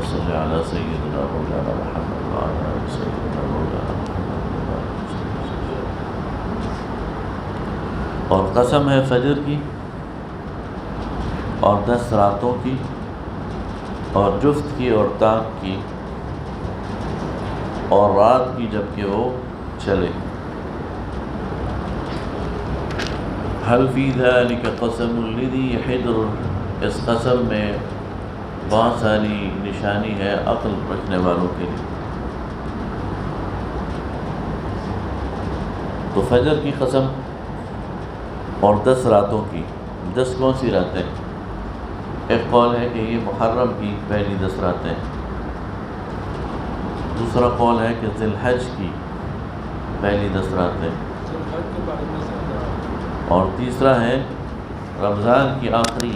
صل على سيدنا مولانا محمد وعلى آل سيدنا مولانا محمد. اور قسم ہے فجر کی اور 10 راتوں کی اور جفت کی اور تاک کی اور رات کی جب کہ وہ چلے. حل فی ذلک قسم لذی حجر، اس قسم میں بہت ساری نشانی ہے عقل رکھنے والوں کے لیے. تو فجر کی قسم اور 10 راتوں کی. 10 کون سی راتیں؟ ایک قول ہے کہ یہ محرم کی پہلی 10 راتیں، دوسرا قول ہے کہ ذی الحج کی پہلی 10 راتیں، اور تیسرا ہے رمضان کی آخری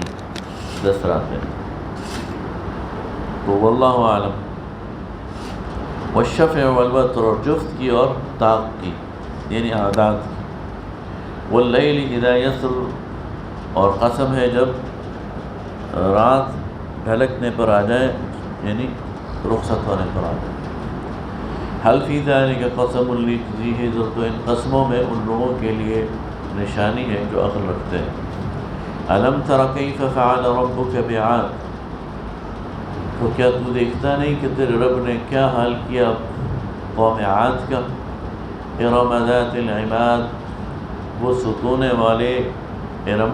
10 راتیں. تو واللہ عالم. والشفع والوتر، اور جفت کی اور طاق کی یعنی اعداد کی. واللیل اذا یسر، اور قسم ہے جب رات ڈھلکنے پر آ جائے یعنی رخصت ہونے پر آ جائے. حل فی ذلک قسم لذی حجر، تو ان قسموں میں ان لوگوں کے لیے نشانی ہے جو عقل رکھتے ہیں. الم تر کیف فعل ربک بعاد، تو کیا تو دیکھتا نہیں کہ تیرے رب نے کیا حال کیا قوم عاد کا. ارم ذات العماد، وہ ستونے والے ارم.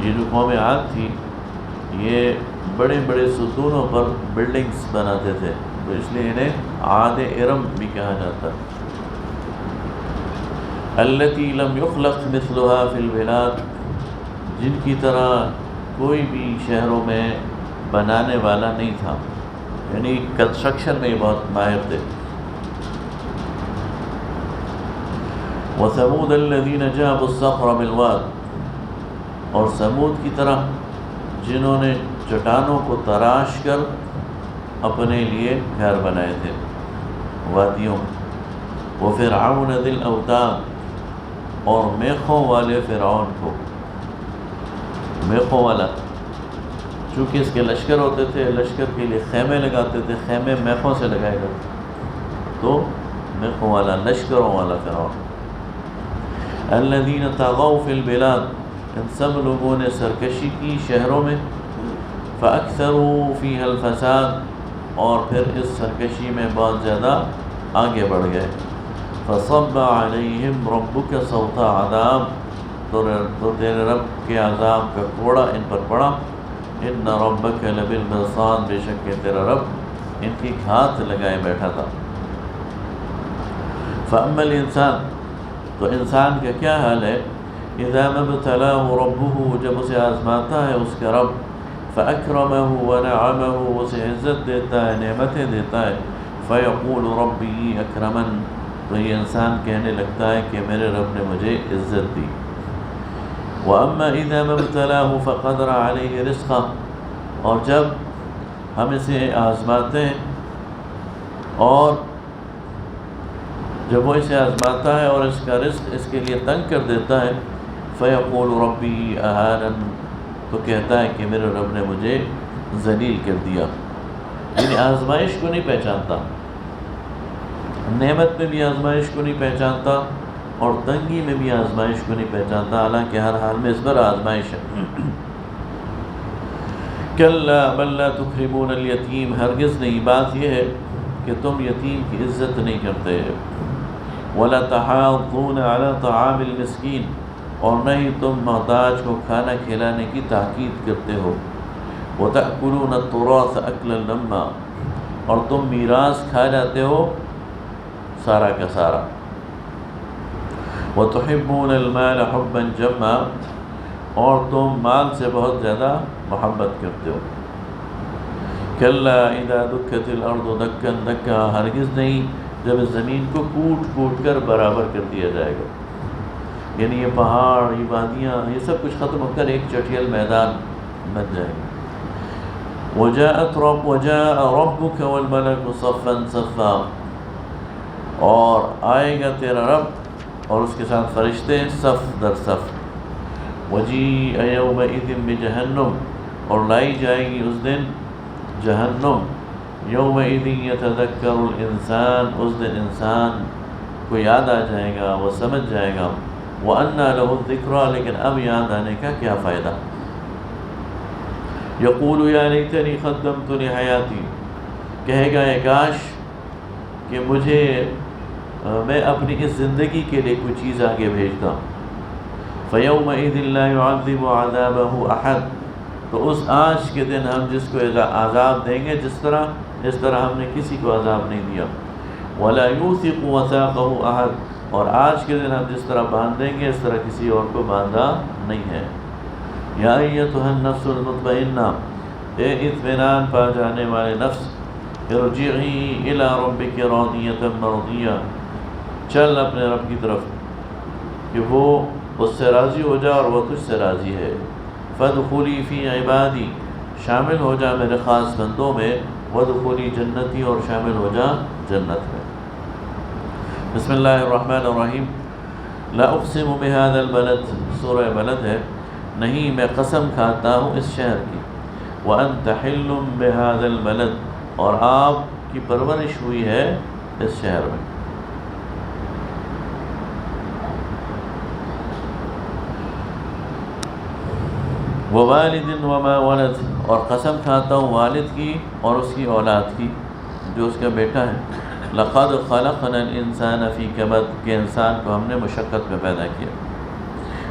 یہ جو قوم عاد تھی یہ بڑے بڑے ستونوں پر بلڈنگز بناتے تھے، تو اس لیے انہیں عاد ارم بھی کہا جاتا ہے. التی لم یخلق مثلها فی البلاد، جن کی طرح کوئی بھی شہروں میں بنانے والا نہیں تھا، یعنی کنسٹرکشن میں بہت ماہر تھے. وثمود الذین جابوا الصخر بالواد، اور سمود کی طرح جنہوں نے چٹانوں کو تراش کر اپنے لیے گھر بنائے تھے وادیوں. وفرعون ذی الاوتاد، اور میخوں والے فرعون کو. میخوں والا چونکہ اس کے لشکر ہوتے تھے، لشکر کے لیے خیمے لگاتے تھے، خیمے میخوں سے لگائے گئے، تو میخوں والا لشکروں والا فرعون. الذین طغوا فی البلاد، ان سب لوگوں نے سرکشی کی شہروں میں. فاکثروا فیہا الفساد، اور پھر اس سرکشی میں بہت زیادہ آگے بڑھ گئے. فصب علیہم ربک صوت عذاب، تو تیرے رب کے عذاب کا کوڑا ان پر پڑا. ان ربک لبالمرصاد، بے شک کہ تیرا رب ان کی گھات لگائے بیٹھا تھا. فاما الانسان، تو انسان کا کیا حال ہے؟ اذا ما ابتلاه ربه، جب اسے آزماتا ہے اس کا رب. فاکرمه ونعمه، اسے عزت دیتا ہے، نعمتیں دیتا ہے. فیقول ربی اکرمن، تو یہ انسان کہنے لگتا ہے کہ میرے رب نے مجھے عزت دی. وَأَمَّا إِذَا مَا ابْتَلَاهُ فَقَدَرَ عَلَيْهِ رِزْقَهُ، اور جب ہم اسے آزماتے ہیں اور جب وہ اسے آزماتا ہے اور اس کا رزق اس کے لیے تنگ کر دیتا ہے. فَيَقُولُ رَبِّي أَهَانَنِ، تو کہتا ہے کہ میرے رب نے مجھے ذلیل کر دیا. یعنی آزمائش کو نہیں پہچانتا، نعمت میں بھی آزمائش کو نہیں پہچانتا اور تنگی میں بھی آزمائش کو نہیں پہچانتا، حالانکہ ہر حال میں اس پر آزمائش ہے. کلا بل لا تکرمون الیتیم، ہرگز نہیں، بات یہ ہے کہ تم یتیم کی عزت نہیں کرتے. ولا تحاضون علی طعام المسکین، اور نہ ہی تم محتاج کو کھانا کھلانے کی تاکید کرتے ہو. وتأکلون التراث اکلا لما، اور تم میراث کھا جاتے ہو سارا کا سارا. وتحبون المال حبا جما، اور تم مال سے بہت زیادہ محبت کرتے ہو. کلا اذا دکت الارض دکا دکا، ہرگز نہیں جب اس زمین کو کوٹ کوٹ کر برابر کر دیا جائے گا، یعنی یہ پہاڑ، یہ وادیاں، یہ سب کچھ ختم ہو کر ایک چٹیل میدان بن جائے گا. وجاء ربك والملك صفا صفا، اور آئے گا تیرا رب اور اس کے ساتھ فرشتے صف در صف. وجیء یومئذ بجہنم، اور لائی جائے گی اس دن جہنم، یومئذ یتذکر الانسان، اس دن انسان کو یاد آ جائے گا، وہ سمجھ جائے گا، وَأَنَّى لَهُ الذِّكْرَى، لیکن اب یاد آنے کا کیا فائدہ؟ یقول یا لیتنی قدمت لحیاتی، کہے گا اے کاش کہ مجھے میں اپنی اس زندگی کے لیے کوئی چیز آگے بھیجتا۔ فَيَوْمَئِذٍ لَا يُعَذِّبُ عَذَابَهُ أَحَدٌ، تو اس آج کے دن ہم جس کو عذاب دیں گے جس طرح ہم نے کسی کو عذاب نہیں دیا۔ وَلَا يُوثِقُ وَثَاقَهُ أَحَدٌ، اور آج کے دن ہم جس طرح باندھ دیں گے اس طرح کسی اور کو باندھا نہیں ہے۔ یا ایتھا النفس المطمئنہ، اے اطمینان پا جانے والے نفس، ارجعی الی ربک راضیۃ مرضیہ، چل اپنے رب کی طرف کہ وہ اس سے راضی ہو جا اور وہ تجھ سے راضی ہے۔ فادخلی فی عبادی، شامل ہو جا میرے خاص بندوں میں، وادخلی جنتی، اور شامل ہو جا جنت میں۔ بسم اللہ الرحمن الرحیم۔ لا اقسم بہذا البلد، سورہ بلد ہے، نہیں میں قسم کھاتا ہوں اس شہر کی، وانت حل بہذا البلد، اور آپ کی پرورش ہوئی ہے اس شہر میں۔ ووالد وما ولد، اور قسم کھاتا ہوں والد کی اور اس کی اولاد کی جو اس کا بیٹا ہے۔ لقد خلقنا الانسان فی کبد، کہ انسان کو ہم نے مشقت میں پیدا کیا۔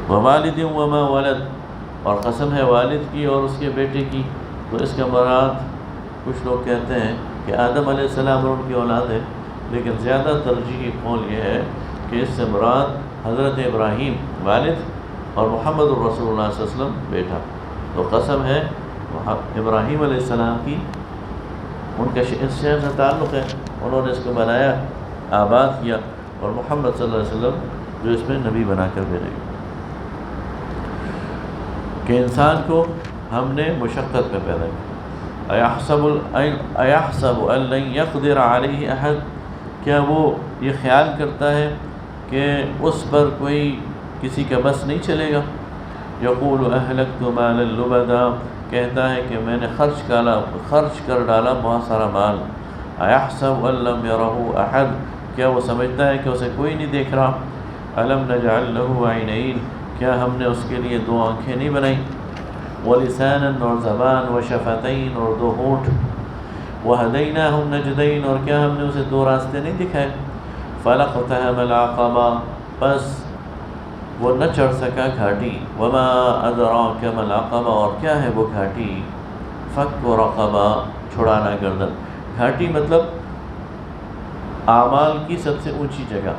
ووالد وما ولد، اور قسم ہے والد کی اور اس کے بیٹے کی، تو اس کا مراد کچھ لوگ کہتے ہیں کہ آدم علیہ السلام اور ان کی اولاد ہے، لیکن زیادہ ترجیحی قول یہ ہے کہ اس سے مراد حضرت ابراہیم والد اور محمد الرسول اللہ صلی اللہ علیہ وسلم بیٹا۔ تو قسم ہے ابراہیم علیہ السلام کی، ان کا اس شہر سے تعلق ہے، انہوں نے اس کو بنایا، آباد کیا، اور محمد صلی اللہ علیہ وسلم جو اس میں نبی بنا کر بھیجے گئے، کہ انسان کو ہم نے مشقت میں پیدا کیا۔ ایحسب ان لن یقدر علیہ احد، کیا وہ یہ خیال کرتا ہے کہ اس پر کوئی کسی کا بس نہیں چلے گا؟ یقول اہلکت مالا لبدا، کہتا ہے کہ میں نے خرچ کر ڈالا بہت سارا مال۔ ایحسب ان لم یرہ احد، کیا وہ سمجھتا ہے کہ اسے کوئی نہیں دیکھ رہا؟ الم نجعل لہ عینین، کیا ہم نے اس کے لیے دو آنکھیں نہیں بنائیں؟ ولسانا، اور زبان، وشفتین، اور دو ہونٹ، وہدیناہ النجدین، اور کیا ہم نے اسے دو راستے نہیں دکھائے؟ فلاقتحم العقبہ، بس وہ نہ چڑھ سکا گھاٹی۔ وما ادراک ما العقبہ، اور کیا ہے وہ گھاٹی؟ فک رقبہ، چھڑانا گردن۔ گھاٹی مطلب اعمال کی سب سے اونچی جگہ،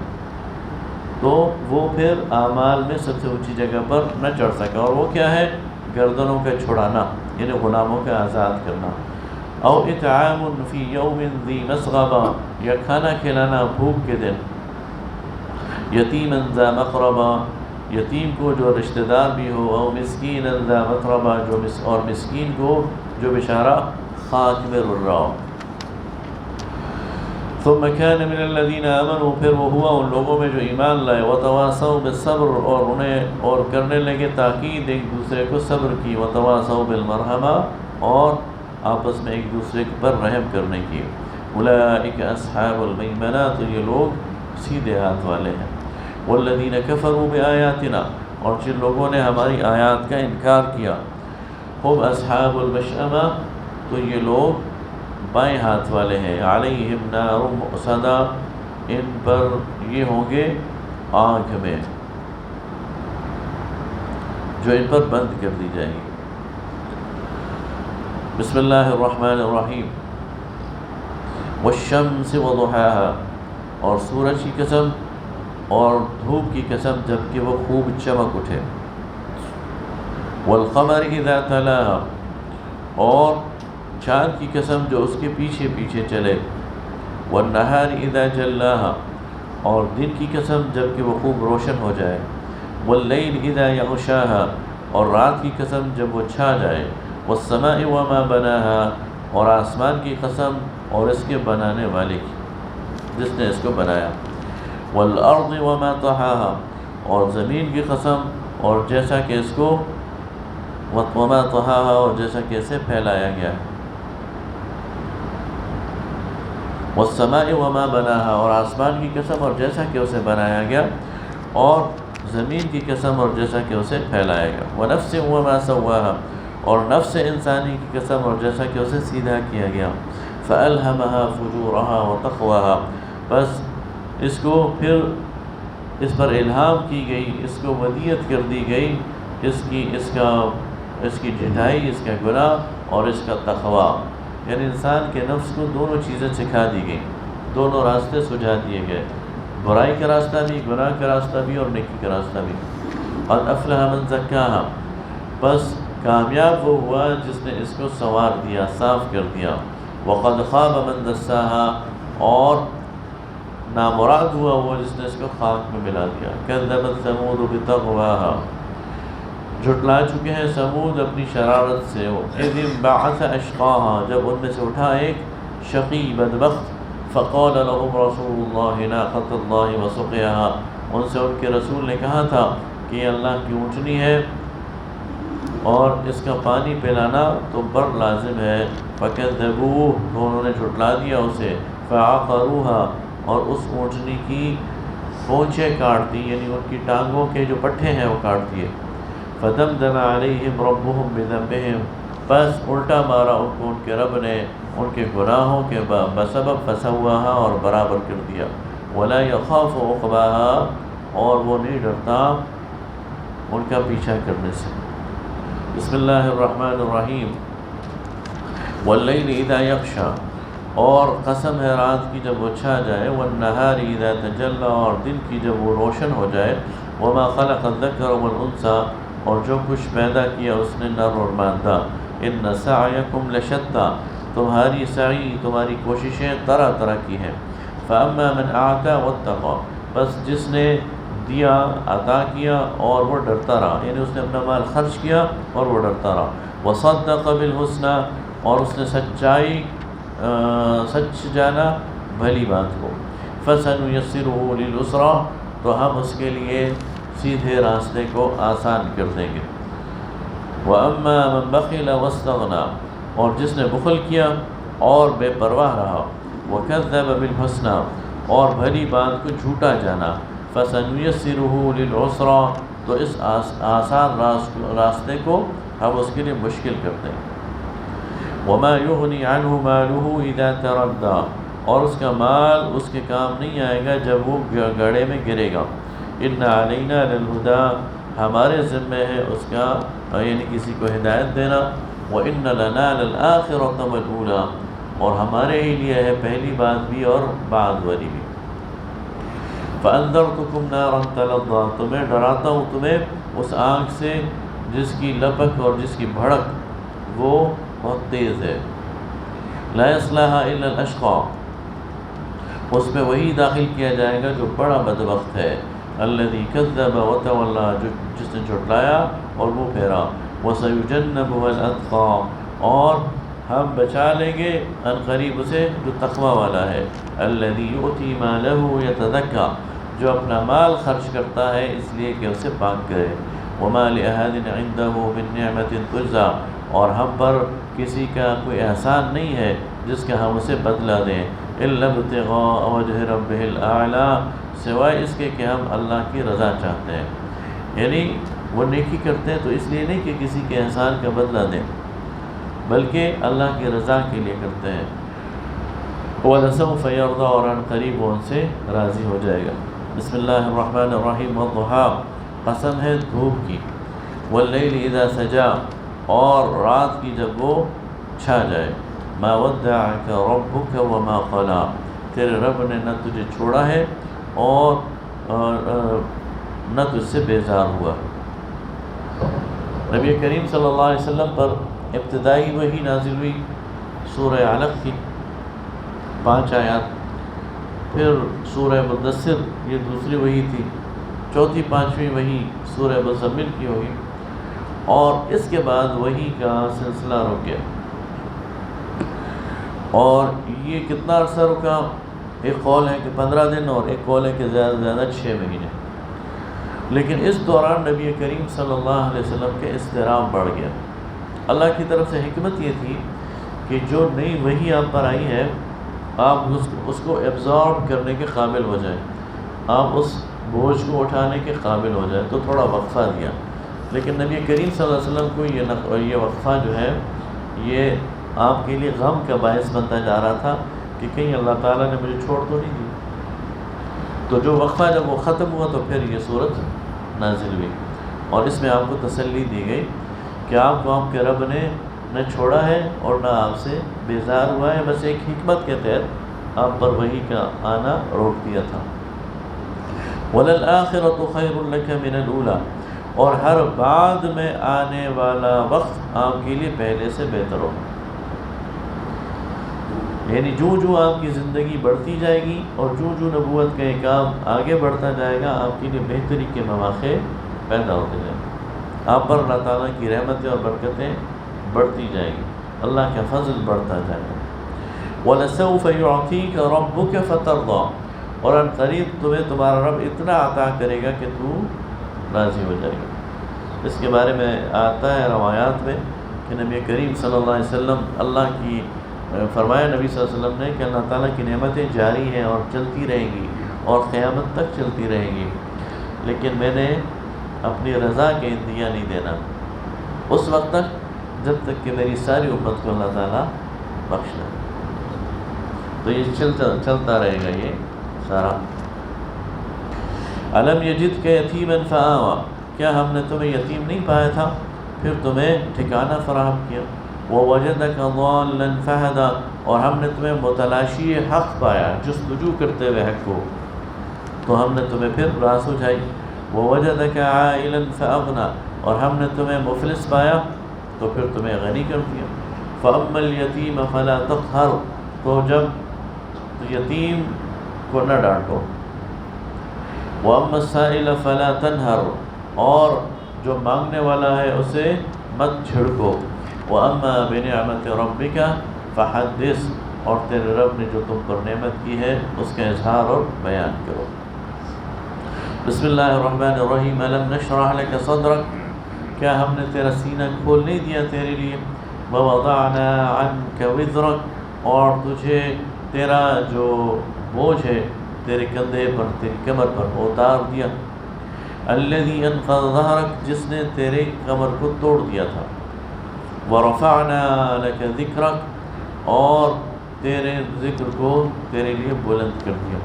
تو وہ پھر اعمال میں سب سے اونچی جگہ پر نہ چڑھ سکا، اور وہ کیا ہے؟ گردنوں کا چھڑانا، یعنی غلاموں کا آزاد کرنا۔ او اطعام فی یوم ذی مسغبہ، یا کھانا کھلانا بھوک کے دن۔ یتیما ذا مقربہ، یتیم کو جو رشتہ دار بھی ہو۔ او مسکینا ذا متربہ، اور مسکین کو جو بیچارہ خاک میں رل رہا ہو۔ ثم كان من الذين آمنوا، پھر وہ ہوا ان لوگوں میں جو ایمان لائے، وتواصوا بالصبر، اور کرنے لگے تاکید ایک دوسرے کو صبر کی، وتواصوا بالمرحمہ، اور آپس میں ایک دوسرے پر رحم کرنے کی۔ اولئک اصحاب المیمنہ، تو یہ لوگ سیدھے ہاتھ والے ہیں۔ والذین کفروا بآیاتنا، اور جن لوگوں نے ہماری آیات کا انکار کیا، ہم اصحاب المشأمہ، تو یہ لوگ بائیں ہاتھ والے ہیں۔ علیہم نار مؤصدہ، ان پر یہ ہوں گے آگ میں جو ان پر بند کر دی جائے گی۔ بسم اللہ الرحمن الرحیم۔ والشمس وضحاها، اور سورج کی قسم اور دھوپ کی قسم جب کہ وہ خوب چمک اٹھے۔ والقمر اذا تلاها، اور چاند کی قسم جو اس کے پیچھے پیچھے چلے۔ والنہار اذا جلاها، اور دن کی قسم جب کہ وہ خوب روشن ہو جائے۔ واللیل اذا یغشاها، اور رات کی قسم جب وہ چھا جائے۔ والسماء وما بناها، اور آسمان کی قسم اور اس کے بنانے والے کی، جس نے اس کو بنایا۔ والارض وما طحاها، اور زمین کی قسم اور جیسا کہ اس کو وَمَا طَحَاهَا اور جیسا کہ اسے پھیلایا گیا ہے، وَالسَّمَاءِ وَمَا بَنَاهَا اور آسمان کی قسم اور جیسا کہ اسے بنایا گیا، اور زمین کی قسم اور جیسا کہ اسے پھیلایا گیا، وَنَفْسٍ وَمَا سَوَّاهَا اور نفس انسانی کی قسم اور جیسا کہ اسے سیدھا کیا گیا، فَأَلْهَمَهَا فُجُورَهَا وَتَقْوَاهَا بس اس کو پھر اس پر الہام کی گئی، اس کو ودیت کر دی گئی، اس کی ڈھٹائی، اس کا گناہ اور اس کا تقویٰ، یعنی انسان کے نفس کو دونوں چیزیں سکھا دی گئی، دونوں راستے سجھا دیے گئے، برائی کا راستہ بھی، گناہ کا راستہ بھی اور نیکی کا راستہ بھی۔ قد افلح من زکاہا بس کامیاب وہ ہوا جس نے اس کو سنوار دیا، صاف کر دیا، وقد خاب من دساہا اور نامراد ہوا وہ جس نے اس کو خاک میں ملا دیا۔ کذبت ثمود بطغواہا جھٹلا چکے ہیں سمود اپنی شرارت سے، اذ انبعث اشقاہا جب ان میں سے اٹھا ایک شقی بدبخت، فقال لهم رسول اللہ ناقۃ اللہ وسقیہا ان سے ان کے رسول نے کہا تھا کہ یہ اللہ کی اونٹنی ہے اور اس کا پانی پلانا تو بر لازم ہے، فکذبوہ تو انہوں نے جھٹلا دیا اسے، فعقروہا اور اس اونٹنی کی پونچھیں کاٹ دی، یعنی ان کی ٹانگوں کے جو پٹھے ہیں وہ کاٹ دیے، فدمدم علیہم ربہم بذنبہم بس الٹا مارا ان کو ان کے رب نے ان کے گناہوں کے بسبب، فسواہا اور برابر کر دیا، ولا یخاف عقباہا اور وہ نہیں ڈرتا ان کا پیچھا کرنے سے۔ بسم اللہ الرحمن الرحیم۔ واللیل اذا یغشا اور قسم ہے رات کی جب وہ چھا جائے، والنہار اذا تجلی اور دن کی جب وہ روشن ہو جائے، وما خلق الذکر والانثی اور جو کچھ پیدا کیا اس نے نر اور مادہ، ان سعیکم لشتی تمہاری سعی تمہاری کوششیں طرح طرح کی ہیں، فاما من اعطی واتقی بس جس نے دیا عطا کیا اور وہ ڈرتا رہا، یعنی اس نے اپنا مال خرچ کیا اور وہ ڈرتا رہا، وصدق بالحسنی اور اس نے سچ جانا بھلی بات کو، فسنیسرہ للعسری تو ہم اس کے لیے سیدھے راستے کو آسان کر دیں گے، وَأَمَّا مَنْ بَخِلَ وَاسْتَغْنَى اور جس نے بخل کیا اور بے پرواہ رہا، وَكَذَّبَ بِالْحُسْنَى اور بھلی بات کو جھوٹا جانا، فَسَنُيَسِّرُهُ لِلْعُسْرَى تو اس آسان راستے کو ہم اس کے لیے مشکل کر دیں گے، وَمَا يُغْنِي عَنْهُ مَالُهُ إِذَا تَرَدَّى اور اس کا مال اس کے کام نہیں آئے گا جب وہ گڑھے میں گرے گا، إِنَّ عَلَيْنَا لِلْهُدَى ہمارے ذمہ ہے اس کا یعنی کسی کو ہدایت دینا، وَإِنَّ لَنَا لَلْآخِرَةَ وَالْأُولَى اور ہمارے ہی لیے ہے پہلی بات بھی اور بعد والی بھی، فَأَنذَرْتُكُمْ نَارًا تَلَظَّى تو میں ڈراتا ہوں تمہیں اس آگ سے جس کی لپک اور جس کی بھڑک وہ بہت تیز ہے، لَا يَصْلَاهَا إِلَّا الْأَشْقَى اس میں وہی داخل کیا جائے گا جو بڑا بدبخت ہے، الَّذِي كَذَّبَ وَتَوَلَّى جس نے جھٹلایا اور منہ پھیرا، وَسَيُجَنَّبُهَا الْأَتْقَى اور ہم بچا لیں گے ان قریب اسے جو تقوی والا ہے، الَّذِي يُؤْتِي مَالَهُ يَتَزَكَّى جو اپنا مال خرچ کرتا ہے اس لیے کہ اسے پاک کرے، وَمَا لِأَحَدٍ عِنْدَهُ مِن نِعْمَةٍ تُجْزَى اور ہم پر کسی کا کوئی احسان نہیں ہے جس کا ہم اسے بدلہ دیں، إِلَّا ابْتِغَاءَ وَجْهِ رَبِّهِ الْأَعْلَى سوائے اس کے کہ ہم اللہ کی رضا چاہتے ہیں، یعنی وہ نیکی کرتے ہیں تو اس لیے نہیں کہ کسی کے احسان کا بدلہ دیں بلکہ اللہ کی رضا کے لیے کرتے ہیں، وَلَسَوْفَ يَرْضَى اور ان قریب وہ ان سے راضی ہو جائے گا۔ بسم اللہ الرحمن الرحیم۔ وَالضُّحَىٰ قسم ہے دھوپ کی، وَاللَّيْلِ إِذَا سَجَىٰ اور رات کی جب وہ چھا جائے، مَا وَدَّعَكَ رَبُّكَ وَمَا قَلَىٰ تیرے رب نے نہ تجھے چھوڑا ہے اور نہ تجھ سے بیزار ہوا۔ نبی کریم صلی اللہ علیہ وسلم پر ابتدائی وحی نازل ہوئی سورہ علق کی 5 آیات، پھر سورہ مدثر یہ دوسری وحی تھی، چوتھی 5ویں وحی سورہ مزمل کی ہوئی، اور اس کے بعد وحی کا سلسلہ رک گیا، اور یہ کتنا عرصہ رکا؟ ایک قول ہے کہ 15 دن اور ایک قول ہے کہ زیادہ سے زیادہ 6 مہینے، لیکن اس دوران نبی کریم صلی اللہ علیہ وسلم کے اضطراب بڑھ گیا۔ اللہ کی طرف سے حکمت یہ تھی کہ جو نئی وحی آپ پر آئی ہے آپ اس کو ایبزارب کرنے کے قابل ہو جائیں، آپ اس بوجھ کو اٹھانے کے قابل ہو جائیں، تو تھوڑا وقفہ دیا۔ لیکن نبی کریم صلی اللہ علیہ وسلم کو یہ وقفہ جو ہے یہ آپ کے لیے غم کا باعث بنتا جا رہا تھا کہ کہیں اللہ تعالیٰ نے مجھے چھوڑ تو نہیں دی۔ تو جو وقفہ جب وہ ختم ہوا تو پھر یہ صورت نازل ہوئی، اور اس میں آپ کو تسلی دی گئی کہ آپ کو آپ کے رب نے نہ چھوڑا ہے اور نہ آپ سے بیزار ہوا ہے، بس ایک حکمت کے تحت آپ پر وحی کا آنا روک دیا تھا۔ وَلَلْآخِرَةُ خَيْرٌ لَكَ مِنَ الْأُولَىٰ، اور ہر بعد میں آنے والا وقت آپ کے لیے پہلے سے بہتر ہو۔ یعنی جو آپ کی زندگی بڑھتی جائے گی اور جو نبوت کا ایک کام آگے بڑھتا جائے گا، آپ کے لیے بہتری کے مواقع پیدا ہوتے جائیں گے، آپ پر اللہ تعالیٰ کی رحمتیں اور برکتیں بڑھتی جائیں گی، اللہ کا فضل بڑھتا جائے گا۔ وَلَسَوْفَ يُعْطِيكَ رَبُّكَ فَتَرْضَىٰ، اور ان قریب تمہیں تمہارا رب اتنا عطا کرے گا کہ تو راضی ہو جائے گا۔ اس کے بارے میں آتا ہے روایات میں کہ نبی کریم صلی اللہ علیہ وسلم اللہ کی فرمایا نبی صلی اللہ علیہ وسلم نے کہ اللہ تعالیٰ کی نعمتیں جاری ہیں اور چلتی رہیں گی اور قیامت تک چلتی رہیں گی، لیکن میں نے اپنی رضا کے انتہا نہیں دینا اس وقت تک جب تک کہ میری ساری امت کو اللہ تعالیٰ بخش لے۔ تو یہ چلتا رہے گا یہ سارا۔ الم یجدک یتیما فآویٰ، کیا ہم نے تمہیں یتیم نہیں پایا تھا پھر تمہیں ٹھکانہ فراہم کیا؟ ووجدک ضالا فہدیٰ، اور ہم نے تمہیں متلاشی حق پایا، جستجو کرتے ہوئے حق کو، تو ہم نے تمہیں پھر راہ سجھائی۔ ووجدک عائلا فأغنیٰ، اور ہم نے تمہیں مفلس پایا تو پھر تمہیں غنی کر دیا۔ فأما الیتیم فلا تقہر، تو جب یتیم کو نہ ڈانٹو۔ وأما السائل فلا تنہر، اور جو مانگنے والا ہے اسے مت جھڑکو۔ وأما بنعمت ربک فحدث، اور تیرے رب نے جو تم پر نعمت کی ہے اس کا اظہار اور بیان کرو۔ بسم اللہ الرحمن الرحیم۔ الم نشرح لک صدرک، کیا ہم نے تیرا سینہ کھول نہیں دیا تیرے لیے؟ ووضعنا عنک وزرک، اور تجھے تیرا جو بوجھ ہے تیرے کندھے پر، تیری کمر پر اتار دیا۔ الذی انقض ظہرک، جس نے تیرے کمر کو توڑ دیا تھا۔ ورفعنا لک ذکرک، اور تیرے ذکر کو تیرے لیے بلند کر دیا۔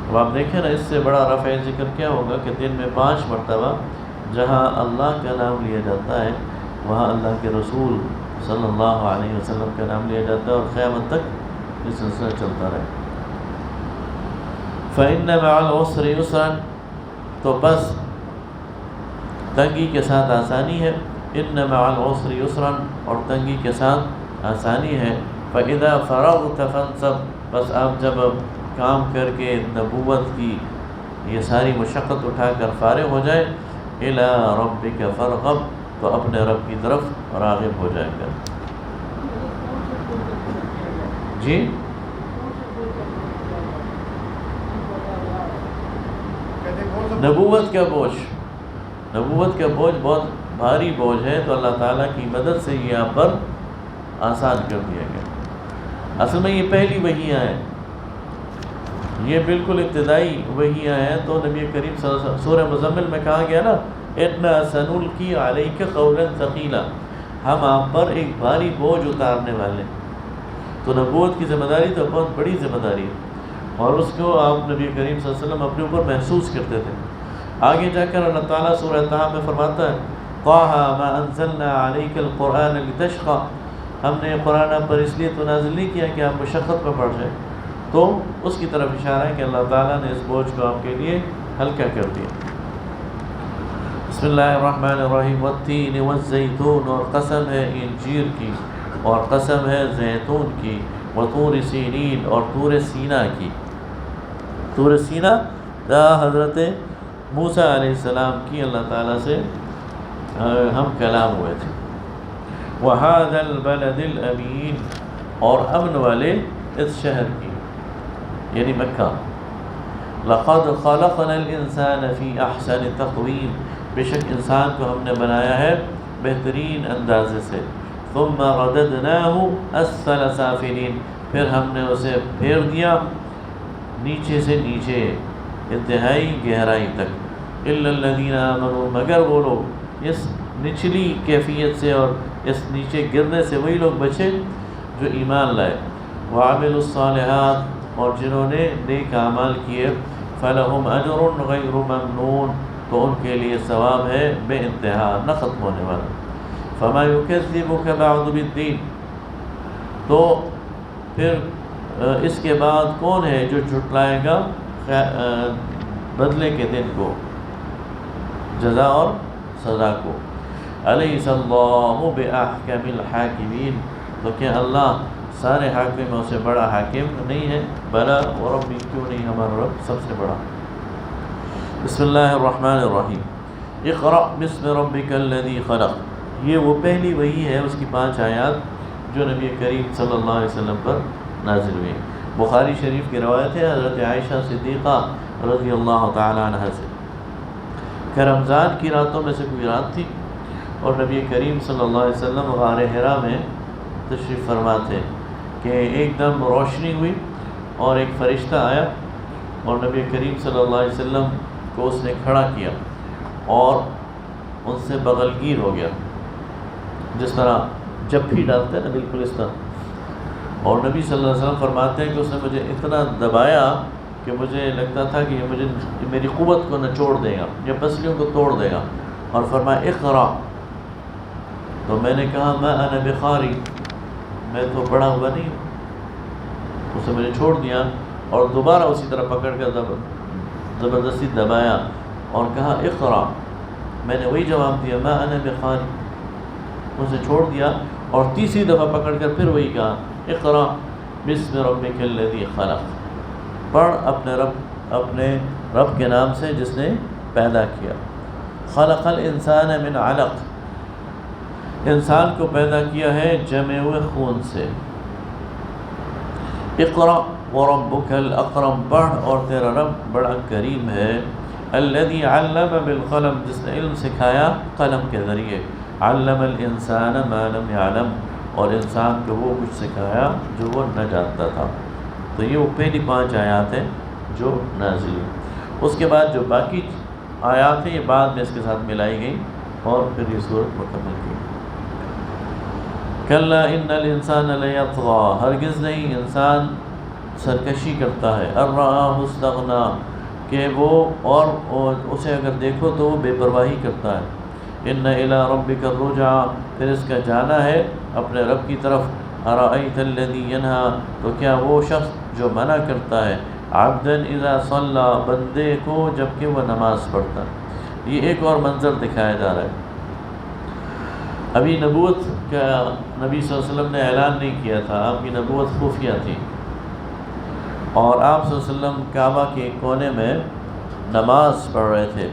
اب آپ دیکھیں نا، اس سے بڑا رفع ذکر کیا ہوگا کہ دن میں 5 مرتبہ جہاں اللہ کا نام لیا جاتا ہے وہاں اللہ کے رسول صلی اللہ علیہ وسلم کا نام لیا جاتا ہے، اور قیامت تک یہ سلسلہ چلتا رہے۔ فَإِنَّ مَعَ الْعُسْرِ يُسْرًا، تو بس تنگی کے ساتھ آسانی ہے۔ إِنَّ مَعَ الْعُسْرِ يُسْرًا، اور تنگی کے ساتھ آسانی ہے۔ فَإِذَا فَرَغْتَ فَانْصَبْ، بس آپ جب کام کر کے نبوت کی یہ ساری مشقت اٹھا کر فارغ ہو جائے، إِلَىٰ رَبِّكَ فَارْغَب، تو اپنے رب کی طرف راغب ہو جائے گا۔ جی نبوت کا بوجھ، نبوت کا بوجھ بہت بھاری بوجھ ہے، تو اللہ تعالیٰ کی مدد سے یہ آپ پر آسان کر دیا گیا۔ اصل میں یہ پہلی وحیاں ہیں، یہ بالکل ابتدائی وحیاں ہیں۔ تو نبی کریم صلی اللہ علیہ وسلم سورہ مزمل میں کہا گیا نا، اِنَّا سَنُلْقِي عَلَيْكَ قَوْلًا ثَقِيلًا، ہم آپ پر ایک بھاری بوجھ اتارنے والے۔ تو نبوت کی ذمہ داری تو بہت بڑی ذمہ داری ہے، اور اس کو آپ نبی کریم صلی اللہ علیہ وسلم اپنے اوپر محسوس کرتے تھے۔ آگے جا کر اللہ تعالیٰ سورہ طٰہٰ میں فرماتا ہے، طٰہٰ مَا أَنزَلْنَا عَلَيْكَ الْقُرْآنَ لِتَشْقَىٰ، ہم نے قرآن آپ پر اس لیے تو نازل نہیں کیا کہ آپ مشقت میں پڑ جائیں۔ تو اس کی طرف اشارہ ہے کہ اللہ تعالیٰ نے اس بوجھ کو آپ کے لیے ہلکا کر دیا۔ بسم اللہ الرحمن الرحیم۔ والتین والزیتون، اور قسم ہے انجیر کی، اور قسم ہے زیتون کی۔ وطور سینین، اور طور سینا کی۔ طور سینا حضرت موسیٰ علیہ السلام کی اللہ تعالیٰ سے ہم کلام ہوئے تھے۔ وہذا البلد الامین، اور امن والے اس شہر کی، یعنی مکہ۔ لقد خلقنا الانسان فی احسن تقویم، بے شک انسان کو ہم نے بنایا ہے بہترین اندازے سے، ثم رددناہ اسفل سافلین، پھر ہم نے اسے پھیر دیا نیچے سے نیچے انتہائی گہرائی تک، الا الذین آمنوا، مگر وہ لوگ، اس نچلی کیفیت سے اور اس نیچے گرنے سے وہی لوگ بچے جو ایمان لائے، وعملوا الصالحات، اور جنہوں نے نیک اعمال کیے، فلہم اجر غیر ممنون، تو ان کے لیے ثواب ہے بے انتہا، نہ ختم ہونے والا، فما یکذبک بعد بالدین، تو پھر اس کے بعد کون ہے جو جھٹلائے گا بدلے کے دن کو، جزا اور سزا کو، الیس اللہ باحکم الحاکمین، تو کیا اللہ سارے حاکموں سے بڑا حاکم نہیں ہے؟ بلا وربی، کیوں نہیں، ہمارا رب سب سے بڑا۔ بسم اللہ الرحمن الرحیم، اقرأ بسم ربک الذی خلق، یہ وہ پہلی وحی ہے، اس کی 5 آیات جو نبی کریم صلی اللہ علیہ وسلم پر نازل ہوئی۔ بخاری شریف کی روایت ہے حضرت عائشہ صدیقہ رضی اللہ تعالی عنہ سے کہ رمضان کی راتوں میں سے کوئی رات تھی اور نبی کریم صلی اللہ علیہ وسلم غار حرا میں تشریف فرما تھے کہ ایک دم روشنی ہوئی اور ایک فرشتہ آیا اور نبی کریم صلی اللہ علیہ وسلم کو اس نے کھڑا کیا اور ان سے بغل گیر ہو گیا، جس طرح جپھی ڈالتے ہیں نا، بالکل اس طرح، اور نبی صلی اللہ علیہ وسلم فرماتے ہیں کہ اس نے مجھے اتنا دبایا کہ مجھے لگتا تھا کہ یہ میری قوت کو نچوڑ دے گا، یا پسلیوں کو توڑ دے گا، اور فرمایا اقرا، تو میں نے کہا ما انا بخاری، میں تو پڑھا ہوا نہیں ہوں، اس نے مجھے چھوڑ دیا اور دوبارہ اسی طرح پکڑ کر زبردستی دبایا اور کہا اقرا، میں نے وہی جواب دیا ما انا بخاری، اسے چھوڑ دیا اور تیسری دفعہ پکڑ کر پھر وہی کہا اقرا بسم ربک الذی خلق، پڑھ اپنے رب کے نام سے جس نے پیدا کیا، خلق الانسان من علق، انسان کو پیدا کیا ہے جمے ہوئے خون سے، اقرا وربک الاکرم، پڑھ اور تیرا رب بڑا کریم ہے، الذی علم بالقلم، جس نے علم سکھایا قلم کے ذریعے، علم الانسان ما لم يعلم، اور انسان کو وہ کچھ سکھایا جو وہ نہ جانتا تھا۔ تو یہ وہ پہلی 5 آیات ہیں جو نازل ہوئی، اس کے بعد جو باقی آیات ہیں یہ بعد میں اس کے ساتھ ملائی گئی اور پھر یہ سورت مکمل کی۔ کلا ان الانسان لیطغی، ہرگز نہیں، انسان سرکشی کرتا ہے، ان رآہ استغنی، کہ وہ اور اسے اگر دیکھو تو وہ بے پرواہی کرتا ہے، ان الی ربک الرجعی، پھر اس کا جانا ہے اپنے رب کی طرف، ارأیت الذی ینہی، تو کیا وہ شخص جو منع کرتا ہے، عبدا اذا صلی، بندے کو جب کہ وہ نماز پڑھتا ہے۔ یہ ایک اور منظر دکھایا جا رہا ہے، ابھی نبوت کا نبی صلی اللہ علیہ وسلم نے اعلان نہیں کیا تھا، آپ کی نبوت خفیہ تھی، اور آپ صلی اللہ علیہ وسلم کعبہ کے کونے میں نماز پڑھ رہے تھے،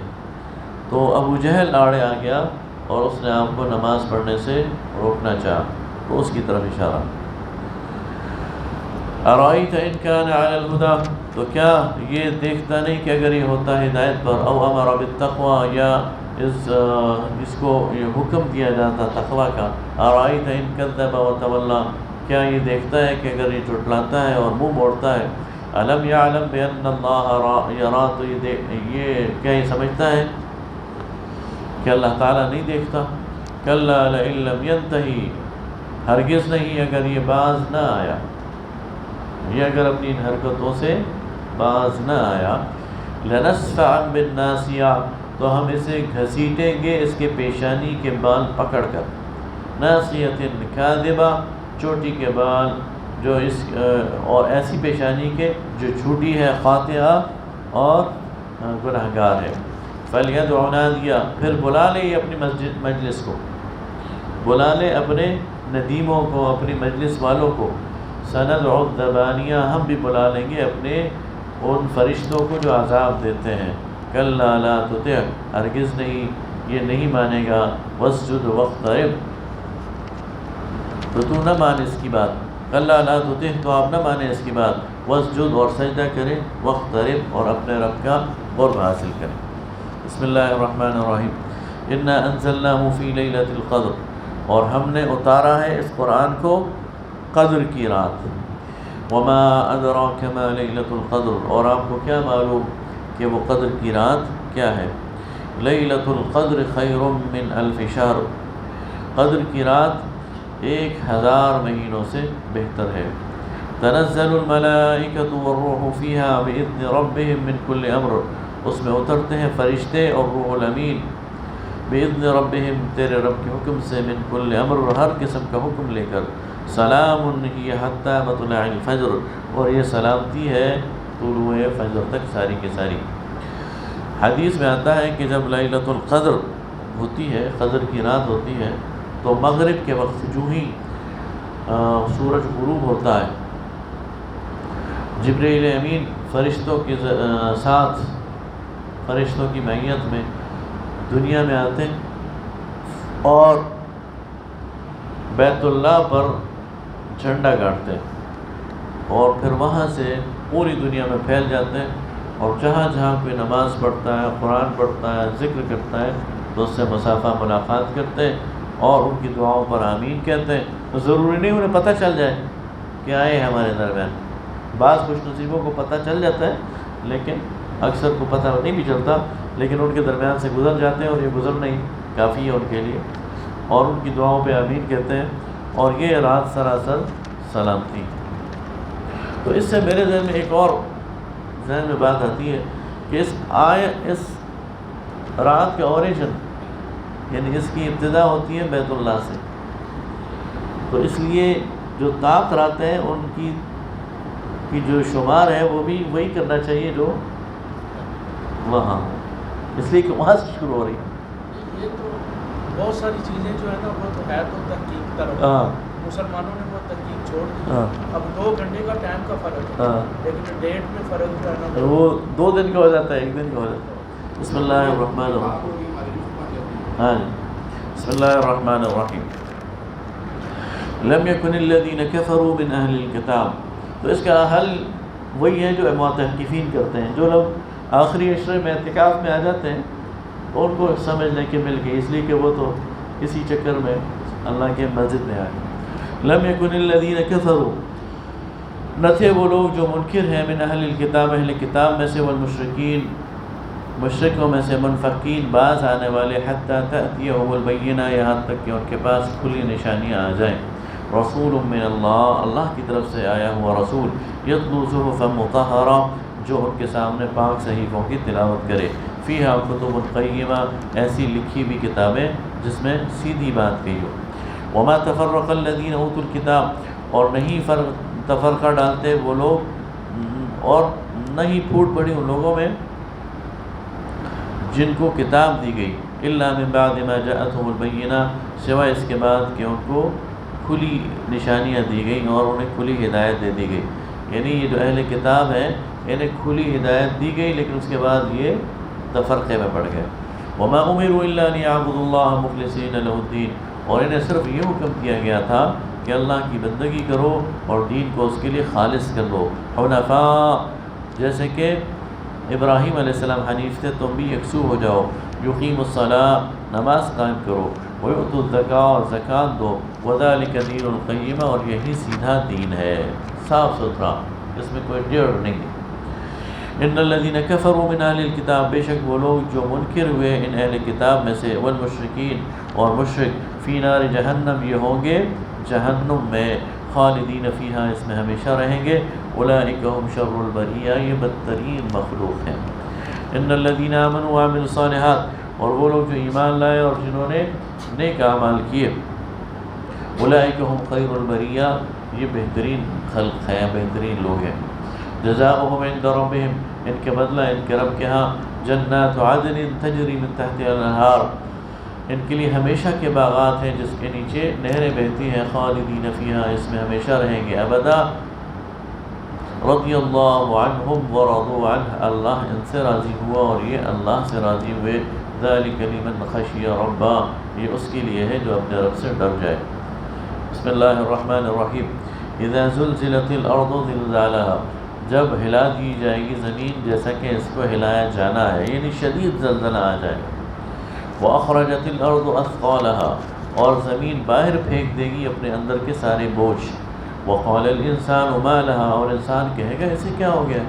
تو ابو جہل آڑے آ گیا اور اس نے آپ کو نماز پڑھنے سے روکنا چاہا، تو اس کی طرف اشارہ، ارائیت ان کان علی الہدی، تو کیا یہ دیکھتا نہیں کہ اگر یہ ہوتا ہے ہدایت پر، او امر بالتقوی، یا اس کو یہ حکم دیا جاتا تقوی کا، ارائیت ان کذب وتولی، کیا یہ دیکھتا ہے کہ اگر یہ جھٹلاتا ہے اور منہ موڑتا ہے، الم یعلم بان اللہ یری، تو یہ کیا یہ سمجھتا ہے کہ اللہ تعالیٰ نہیں دیکھتا، کلا لئن لم ینتہی، ہرگز نہیں اگر یہ باز نہ آیا، یہ اگر اپنی ان حرکتوں سے باز نہ آیا، لنسفعا بالناصیہ، تو ہم اسے گھسیٹیں گے اس کے پیشانی کے بال پکڑ کر، ناصیۃ کاذبہ، چوٹی کے بال جو اس اور ایسی پیشانی کے جو جھوٹی ہے، خاطئہ اور گنہگار ہے، فلیدع نادیہ، پھر بلا لے یہ اپنی مجلس کو، بلا لے اپنے ندیموں کو، اپنی مجلس والوں کو، سندع الزبانیہ، ہم بھی بلا لیں گے اپنے ان فرشتوں کو جو عذاب دیتے ہیں، کلا لا تطع، ہرگز نہیں یہ نہیں مانے گا، واسجد واقترب، تو نہ مان اس کی بات، کلا لا تطع، تو آپ نہ مانیں اس کی بات، واسجد، اور سجدہ کریں، واقترب، اور اپنے رب کا قرب حاصل کریں۔ بسم اللہ الرحمن الرحیم، انا انزلناہ فی لیلۃ القدر، اور ہم نے اتارا ہے اس قرآن کو قدر کی رات۔ وما ادراک ما لیلۃ القدر، اور آپ کو کیا معلوم کہ وہ قدر کی رات کیا ہے؟ لیلۃ القدر خیر من الف شہر، قدر کی رات 1000 مہینوں سے بہتر ہے۔ تنزل الملائکۃ والروح فیہا بإذن ربہم من کل امر، اس میں اترتے ہیں فرشتے اور روح الامین، بإذن ربہم، تیرے رب کے حکم سے، من کل امر، ہر قسم کا حکم لے کر، سلام ہی حتی مطلع الفجر، اور یہ سلامتی ہے طلوع فجر تک ساری کی ساری۔ حدیث میں آتا ہے کہ جب لیلۃ القدر ہوتی ہے، قدر کی رات ہوتی ہے، تو مغرب کے وقت جو ہی سورج غروب ہوتا ہے، جبرائیل امین فرشتوں کے ساتھ، فرشتوں کی معیت میں دنیا میں آتے ہیں اور بیت اللہ پر جھنڈا گاڑتے ہیں، اور پھر وہاں سے پوری دنیا میں پھیل جاتے ہیں، اور جہاں جہاں کوئی نماز پڑھتا ہے، قرآن پڑھتا ہے، ذکر کرتا ہے، تو اس سے مسافہ ملاقات کرتے ہیں اور ان کی دعاؤں پر آمین کہتے ہیں۔ تو ضروری نہیں انہیں پتہ چل جائے کہ آئے ہیں ہمارے درمیان، بعض خوش نصیبوں کو پتہ چل جاتا ہے لیکن اکثر کو پتہ نہیں بھی چلتا، لیکن ان کے درمیان سے گزر جاتے ہیں، اور یہ گزرنا ہی کافی ہے ان کے لیے، اور ان کی دعاؤں پہ آمین کہتے ہیں، اور یہ رات سراسر سلامتی۔ تو اس سے میرے ذہن میں ایک اور ذہن میں بات آتی ہے کہ اس رات کا اوریجن، یعنی اس کی ابتدا ہوتی ہے بیت اللہ سے، تو اس لیے جو طاق راتیں ہیں ان کی جو شمار ہے وہ بھی وہی کرنا چاہیے جو وہاں، اس لیے کہ وہاں سے شروع ہو رہی ہے۔ یہ تو بہت ساری چیزیں جو ہے نا وہ تو ہے تو تحقیق طرف، مسلمانوں نے وہ تحقیق چھوڑ دی، اب 2 گھنٹے کا ٹائم کا فرق ہے، لیکن ڈیٹ میں فرق جو ہے نا وہ 2 دن کا ہو جاتا ہے، 1 دن کا ہو جاتا ہے۔ بسم اللہ الرحمن الرحیم، بسم اللہ الرحمن الرحیم، لم یکن الذین کفروا من اہل الکتاب، تو اس کا حل وہی ہے جو محققین کرتے ہیں، جو لوگ آخری عشرے میں اعتکاف میں آ جاتے ہیں تو ان کو سمجھ لیں کہ مل گئی، اس لیے کہ وہ تو اسی چکر میں اللہ کے مسجد میں آئے۔ لم یکن الذین کفروا، نہ تھے وہ لوگ جو منکر ہیں، من اہل الکتاب، اہل کتاب میں سے، والمشرکین، مشرکوں میں سے، منفقین، باز آنے والے، حتی تأتیہم البینہ، یہاں تک کہ ان کے پاس کھلی نشانیاں آ جائیں، رسول من اللہ، اللہ کی طرف سے آیا ہوا رسول، یتلو صحفا مطہرہ، جو ان کے سامنے پاک صحیفوں کی تلاوت کرے، فیہا کتب قیمہ، ایسی لکھی بھی کتابیں جس میں سیدھی بات کہی ہو، وما تفرق الذین اوتوا الکتاب، اور نہیں تفرقہ ڈالتے وہ لوگ، اور نہیں پھوٹ پڑی ان لوگوں میں جن کو کتاب دی گئی، الا من بعد ما جاءتهم البینہ، سوائے اس کے بعد کہ ان کو کھلی نشانیاں دی گئیں اور انہیں کھلی ہدایت دے دی گئی، یعنی یہ جو اہل کتاب ہیں انہیں کھلی ہدایت دی گئی لیکن اس کے بعد یہ تفرقے میں پڑ گئے۔ وما امروا الا ليعبدوا الله مخلصين له الدين، اور انہیں صرف یہ حکم دیا گیا تھا کہ اللہ کی بندگی کرو اور دین کو اس کے لیے خالص کر لو، حنفاء، جیسے کہ ابراہیم علیہ السلام حنیف تھے، تم بھی یکسو ہو جاؤ، یقیم الصلاۃ، نماز قائم کرو، ویؤتوا الزکاۃ، اور زکوٰۃ دو، وذلک دین القیمہ، اور یہی سیدھا دین ہے، صاف ستھرا، اس میں کوئی ڈیڑھ نہیں۔ ان الذین کفروا من اہل الکتاب، بے شک وہ لوگ جو منکر ہوئے ان اہل کتاب میں سے، والمشرکین، اور مشرک، فی نار جہنم، یہ ہوں گے جہنم میں، خالدین فیہا، اس میں ہمیشہ رہیں گے، اولئک هم شر البریہ، یہ بدترین مخلوق ہیں۔ ان الذین آمنوا وعملوا الصالحات، اور وہ لوگ جو ایمان لائے اور جنہوں نے نیک اعمال کیے، اولئک هم خیر البریہ، یہ بہترین خلق ہیں، بہترین لوگ ہیں۔ جزاؤہم عند ربہم، ان کے بدلہ ان کے رب کے ہاں، جنات عدن تجری من تحتها الانہار، ان کے لیے ہمیشہ کے باغات ہیں جس کے نیچے نہریں بہتی ہیں، خالدین فیہا، اس میں ہمیشہ رہیں گے ابدا، رضی اللہ عنہم ورضوا عنہ، اللہ ان سے راضی ہوا اور یہ اللہ سے راضی ہوئے، ذالک لمن خشی ربہ، یہ اس کے لیے ہے جو اپنے رب سے ڈر جائے۔ بسم اللہ الرحمن الرحیم، اذا زلزلت الارض زلزالها، جب ہلا دی جائے گی زمین جیسا کہ اس کو ہلایا جانا ہے، یعنی شدید زلزلہ آ جائے گا۔ وَأَخْرَجَتِ الْأَرْضُ أَثْقَالَهَا، اور زمین باہر پھینک دے گی اپنے اندر کے سارے بوجھ۔ وَقَالَ الْإِنسَانُ مَا لَهَا، اور انسان کہے گا اسے کیا ہو گیا؟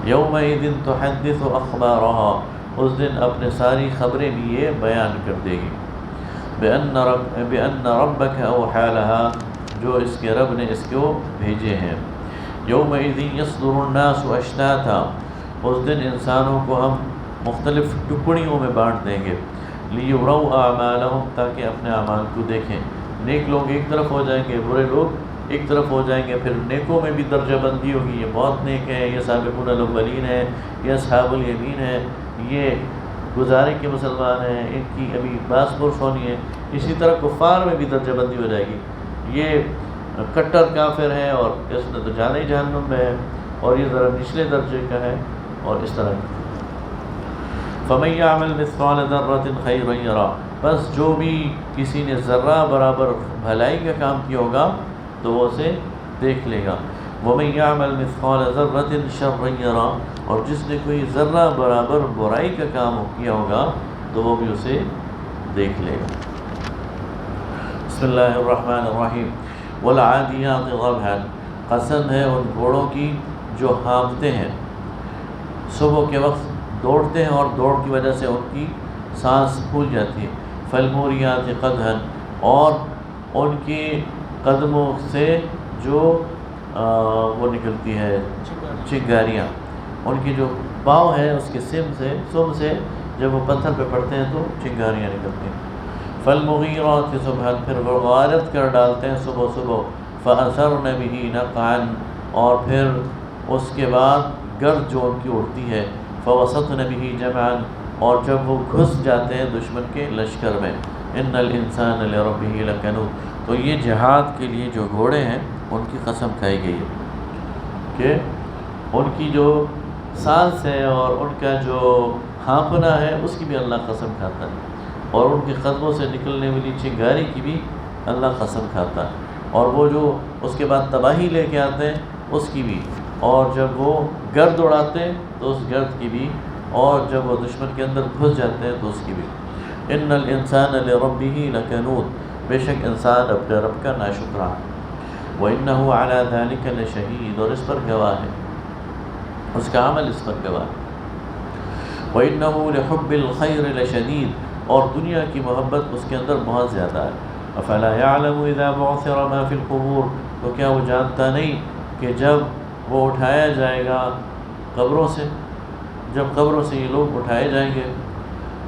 يَوْمَئِذٍ تُحَدِّثُ أَخْبَارَهَا، اس دن اپنے ساری خبریں بھی یہ بیان کر دے گی۔ بِأَنَّ رَبَّكَ أَوْحَىٰ لَهَا، جو اس کے رب نے اس کو بھیجے ہیں۔ يَوْمَئِذٍ يَصْدُرُ النَّاسُ أَشْتَاتًا، اس دن انسانوں کو ہم مختلف ٹکڑیوں میں بانٹ دیں گے۔ لِيُرَوْا أَعْمَالَهُمْ، تاکہ اپنے اعمال کو دیکھیں۔ نیک لوگ ایک طرف ہو جائیں گے، برے لوگ ایک طرف ہو جائیں گے، پھر نیکوں میں بھی درجہ بندی ہوگی، یہ بہت نیک ہے، یہ سابقون الاولین ہے، یہ اصحاب الیمین ہے، یہ گزارے کے مسلمان ہیں، ان کی ابھی باس پرس ہونی ہے۔ اسی طرح کفار میں بھی درجہ بندی ہو جائے گی، یہ کٹر کافر ہے اور اس نے تو جانا ہی جہنم میں ہے، اور یہ ذرا نچلے درجے کا ہے، اور اس طرح فَمَن يَعْمَلْ مِثْقَالَ ذَرَّةٍ خَيْرًا يَرَهُ، بس جو بھی کسی نے ذرہ برابر بھلائی کا کام کیا ہوگا تو وہ اسے دیکھ لے گا۔ وَمَن يَعْمَلْ مِثْقَالَ ذَرَّةٍ شَرًّا يَرَهُ، اور جس نے کوئی ذرہ برابر برائی کا کام کیا ہوگا تو وہ بھی اسے دیکھ لے گا۔ بسم اللہ الرحمن الرحیم۔ وَالْعَادِيَاتِ ضَبْحًا، قسم ہے ان گھوڑوں کی جو ہانپتے ہیں، صبح کے وقت دوڑتے ہیں اور دوڑ کی وجہ سے ان کی سانس پھول جاتی ہے۔ فَالْمُورِيَاتِ قَدْحًا، اور ان کی قدموں سے جو وہ نکلتی ہے چنگاریاں، ان کی جو پاؤں ہے اس کے سم سے جب وہ پتھر پہ پڑتے ہیں تو چنگاریاں نکلتی ہیں۔ فَالْمُغِيرَاتِ صُبْحًا، پھر وہ غارت کر ڈالتے ہیں صبح صبح۔ فَأَثَرْنَ بِهِ نَقْعًا، اور پھر اس کے بعد گرد جو ان کی اڑتی ہے۔ فَوَسَطْنَ بِهِ جَمْعًا، اور جب وہ گھس جاتے ہیں دشمن کے لشکر میں۔ إِنَّ الْإِنسَانَ لِرَبِّهِ لَكَنُودٌ، تو یہ جہاد کے لیے جو گھوڑے ہیں ان کی قسم کھائی گئی ہے کہ ان کی جو سانس ہے اور ان کا جو ہانپنا ہے اس کی بھی اللہ قسم کھاتا ہے، اور ان کے قدموں سے نکلنے والی چنگاری کی بھی اللہ قسم کھاتا ہے، اور وہ جو اس کے بعد تباہی لے کے آتے ہیں اس کی بھی، اور جب وہ گرد اڑاتے ہیں تو اس گرد کی بھی، اور جب وہ دشمن کے اندر گھس جاتے ہیں تو اس کی بھی۔ إِنَّ الْإِنسَانَ لِرَبِّهِ لَكَنُودٌ، بے شک انسان اپنے رب کا ناشکرا ہے۔ وَإِنَّهُ عَلَى ذَلِكَ لَشَهِيدٌ، اور اس پر گواہ ہے، اس کا عمل اس پر گواہ ہے۔ وَإِنَّهُ لِحُبِّ الْخَيْرِ لَشَدِيدٌ، اور دنیا کی محبت اس کے اندر بہت زیادہ ہے۔ أَفَلَا يَعْلَمُ إِذَا بُعْثِرَ مَا فِي الْقُبُورِ، تو کیا وہ جانتا نہیں کہ جب وہ اٹھایا جائے گا قبروں سے، جب قبروں سے یہ لوگ اٹھائے جائیں گے۔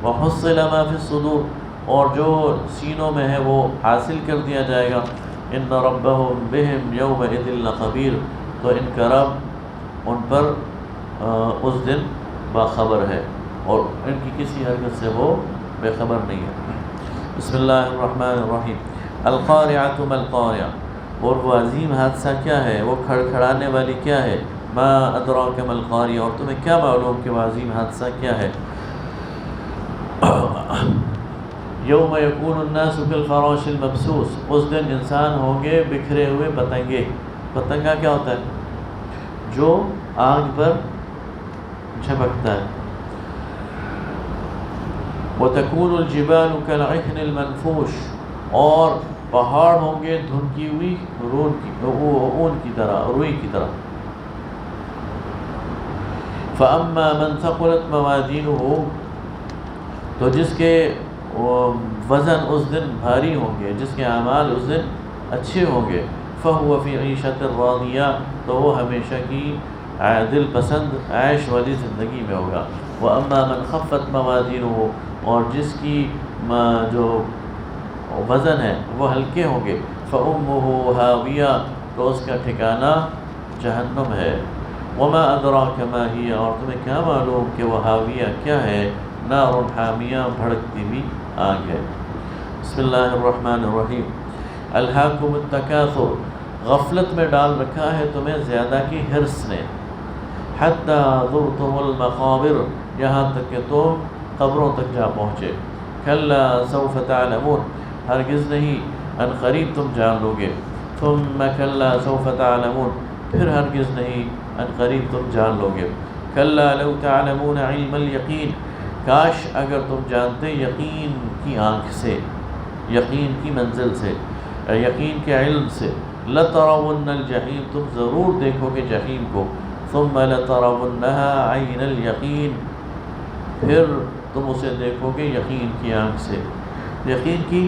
وَحُصِّلَ مَا فِي الصُّدُورِ، اور جو سینوں میں ہے وہ حاصل کر دیا جائے گا۔ إِنَّ رَبَّهُمْ بِهِمْ يَوْمَئِذٍ لَخَبِيرٌ، تو ان کا رب ان پر اس دن باخبر ہے، اور ان کی کسی حرکت سے وہ بے خبر نہیں ہے۔ بسم اللہ الرحمن الرحیم۔ القارعۃ ما القارعہ، اور وہ عظیم حادثہ کیا ہے، وہ کھڑکھڑانے والی کیا ہے۔ ما ادراک ما القاریہ، اور تمہیں کیا معلوم کہ وہ عظیم حادثہ کیا ہے۔ یوم یکون الناس کالفراش المبثوث، اس دن انسان ہوں گے بکھرے ہوئے پتنگے۔ پتنگا کیا ہوتا ہے؟ جو آگ پر جھپکتا ہے۔ وتکون الجبال کالعہن المنفوش، اور پہاڑ ہوں گے دھنکی ہوئی اون کی طرح، روئی کی طرح۔ فَأَمَّا مَنْ ثَقُلَتْ مَوَازِينُهُ، تو جس کے وزن اس دن بھاری ہوں گے، جس کے اعمال اس دن اچھے ہوں گے۔ فَهُوَ فِي عِيشَةٍ رَاضِيَةٍ، تو وہ ہمیشہ کی دل پسند عیش والی زندگی میں ہوگا۔ وَأَمَّا مَنْ خَفَّتْ مَوَازِينُهُ، اور جس کی جو وزن ہے وہ ہلکے ہوں گے۔ فَأُمُّهُ هَاوِيَةٌ، تو اس کا ٹھکانہ جہنم ہے۔ وَمَا أَدْرَاكَ مَا هِيَ، اور تمہیں کیا معلوم کہ وہ ہاویہ کیا ہے۔ نار حامیہ، بھڑکتی ہوئی آگ ہے۔ بسم اللہ الرحمن الرحیم۔ الہاکم التکاثر، غفلت میں ڈال رکھا ہے تمہیں زیادہ کی حرص نے۔ حتی زرتم المقابر، یہاں تک کہ تم قبروں تک جا پہنچے۔ کلا سوف تعلمون، ہرگز نہیں، ان قریب تم جان لو گے۔ ثم کلا سوف تعلمون، پھر ہرگز نہیں، ان قریب تم جان لو گے۔ کلا لو تعلمون علم الیقین، کاش اگر تم جانتے یقین کی آنکھ سے، یقین کی منزل سے، یقین کے علم سے، لترون الجحیم، تم ضرور دیکھو گے جحیم کو، ثم لترونها عین الیقین، پھر تم اسے دیکھو گے یقین کی آنکھ سے۔ یقین کی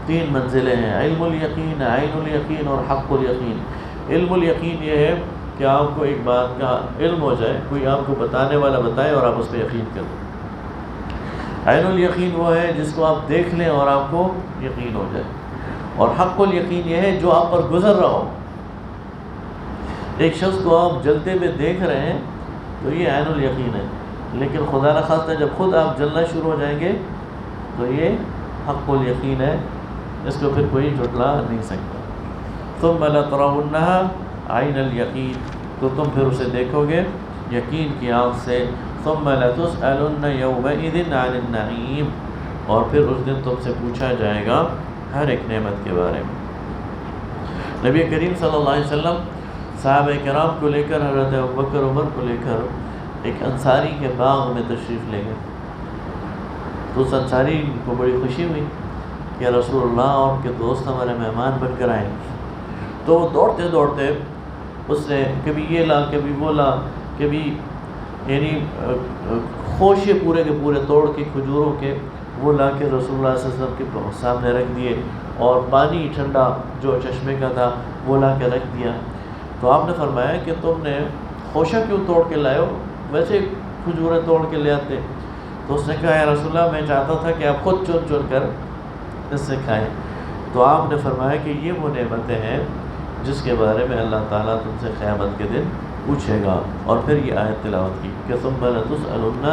3 منزلیں ہیں، علم الیقین، عین الیقین اور حق الیقین۔ علم الیقین یہ ہے کہ آپ کو ایک بات کا علم ہو جائے، کوئی آپ کو بتانے والا بتائے اور آپ اس پہ یقین کر دیں۔ عین الیقین وہ ہے جس کو آپ دیکھ لیں اور آپ کو یقین ہو جائے، اور حق الیقین یہ ہے جو آپ پر گزر رہا ہو۔ ایک شخص کو آپ جلتے میں دیکھ رہے ہیں تو یہ عین الیقین ہے، لیکن خدا نخواستہ جب خود آپ جلنا شروع ہو جائیں گے تو یہ حق الیقین ہے، اس کو پھر کوئی جھٹلا نہیں سکتا۔ ثم لترونها عین الیقین، تو تم پھر اسے دیکھو گے یقین کی آنکھ سے۔ ثم لتسألن یومئذ عن النعیم، اور پھر اس دن تم سے پوچھا جائے گا ہر ایک نعمت کے بارے میں۔ نبی کریم صلی اللہ علیہ وسلم صحابہ کرام کو لے کر، حضرت ابوبکر عمر کو لے کر ایک انصاری کے باغ میں تشریف لے گئے، تو اس انصاری کو بڑی خوشی ہوئی کہ رسول اللہ اور ان کے دوست ہمارے مہمان بن کر آئے۔ تو وہ دوڑتے دوڑتے اس نے کبھی یہ لا، کبھی وہ لا، کبھی یعنی خوشے پورے کے پورے توڑ کے کھجوروں کے وہ لا کے رسول اللہ صلی اللہ علیہ وسلم کے سامنے رکھ دیے، اور پانی ٹھنڈا جو چشمے کا تھا وہ لا کے رکھ دیا۔ تو آپ نے فرمایا کہ تم نے خوشہ کیوں توڑ کے لائے ہو، ویسے کھجوریں توڑ کے لے آتے۔ تو اس نے کہا یا رسول اللہ، میں چاہتا تھا کہ آپ خود چن چن کر اس سے کھائیں۔ تو آپ نے فرمایا کہ یہ وہ نعمتیں ہیں جس کے بارے میں اللہ تعالیٰ تم سے قیامت کے دن پوچھے گا۔ اور پھر یہ آیت تلاوت کی کہ ثم لتسألن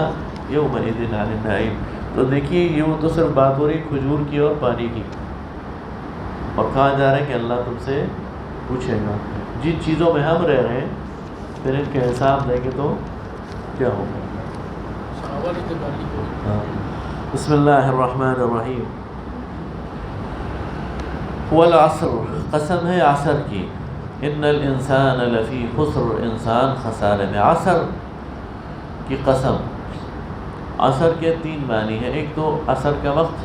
یومئذ عن النعیم۔ تو دیکھیے یہ وہ تو صرف بات ہو رہی کھجور کی اور پانی کی، اور کہا جا رہا ہے کہ اللہ تم سے پوچھے گا۔ جن چیزوں میں ہم رہ رہے ہیں پھر ان کے حساب دیں گے تو کیا ہوگا۔ بسم اللہ الرحمن الرحیم۔ والعصر، قسم ہے عصر کی، ان الانسان لفی خسر، انسان خسارے میں۔ عصر کی قسم، عصر کے 3 معنی ہیں۔ ایک تو عصر کا وقت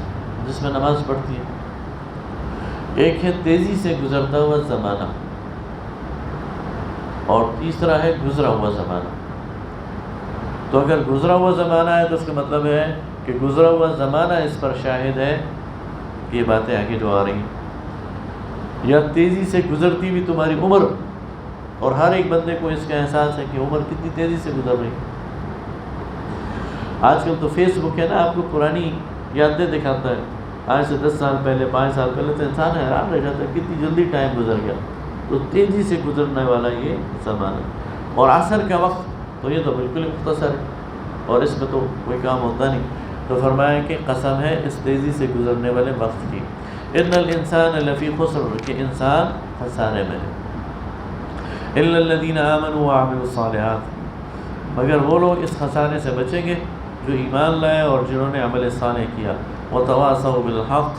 جس میں نماز پڑھتی ہے، ایک ہے تیزی سے گزرتا ہوا زمانہ، اور تیسرا ہے گزرا ہوا زمانہ۔ تو اگر گزرا ہوا زمانہ ہے تو اس کا مطلب ہے کہ گزرا ہوا زمانہ اس پر شاہد ہے کہ یہ باتیں آگے جو آ رہی ہیں، یا تیزی سے گزرتی ہوئی تمہاری عمر، اور ہر ایک بندے کو اس کا احساس ہے کہ عمر کتنی تیزی سے گزر رہی ہے۔ آج کل تو فیس بک ہے نا، آپ کو پرانی یادیں دکھاتا ہے، آج سے 10 سال پہلے، 5 سال پہلے، تو انسان حیران رہ جاتا ہے کتنی جلدی ٹائم گزر گیا۔ تو تیزی سے گزرنے والا یہ زمانہ، اور عصر کا وقت تو یہ تو بالکل مختصر ہے، اور اس میں تو کوئی کام ہوتا نہیں۔ تو فرمایا کہ قسم ہے اس تیزی سے گزرنے والے وقت کی۔ ان الانسان لفی خسر، کہ انسان خسارے میں ہے۔ الا الذین آمنوا وعملوا الصالحات، مگر وہ لوگ اس خسارے سے بچیں گے جو ایمان لائے اور جنہوں نے عمل صالح کیا۔ وتواصوا بالحق،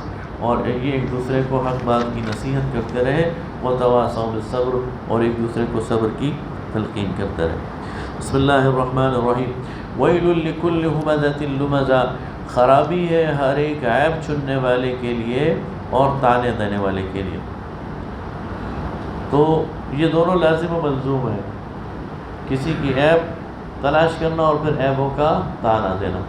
اور یہ ایک دوسرے کو حق بات کی نصیحت کرتے رہے۔ وتواصوا بالصبر، اور ایک دوسرے کو صبر کی تلقین کرتے رہے۔ بسم اللہ الرحمن الرحیم۔ ویل لکل ہمزۃ لمزہ، خرابی ہے ہر ایک عیب چننے والے کے لیے اور تانے دینے والے کے لیے۔ تو یہ دونوں لازم و ملزوم ہے، کسی کی عیب تلاش کرنا اور پھر عیبوں کا تانا دینا۔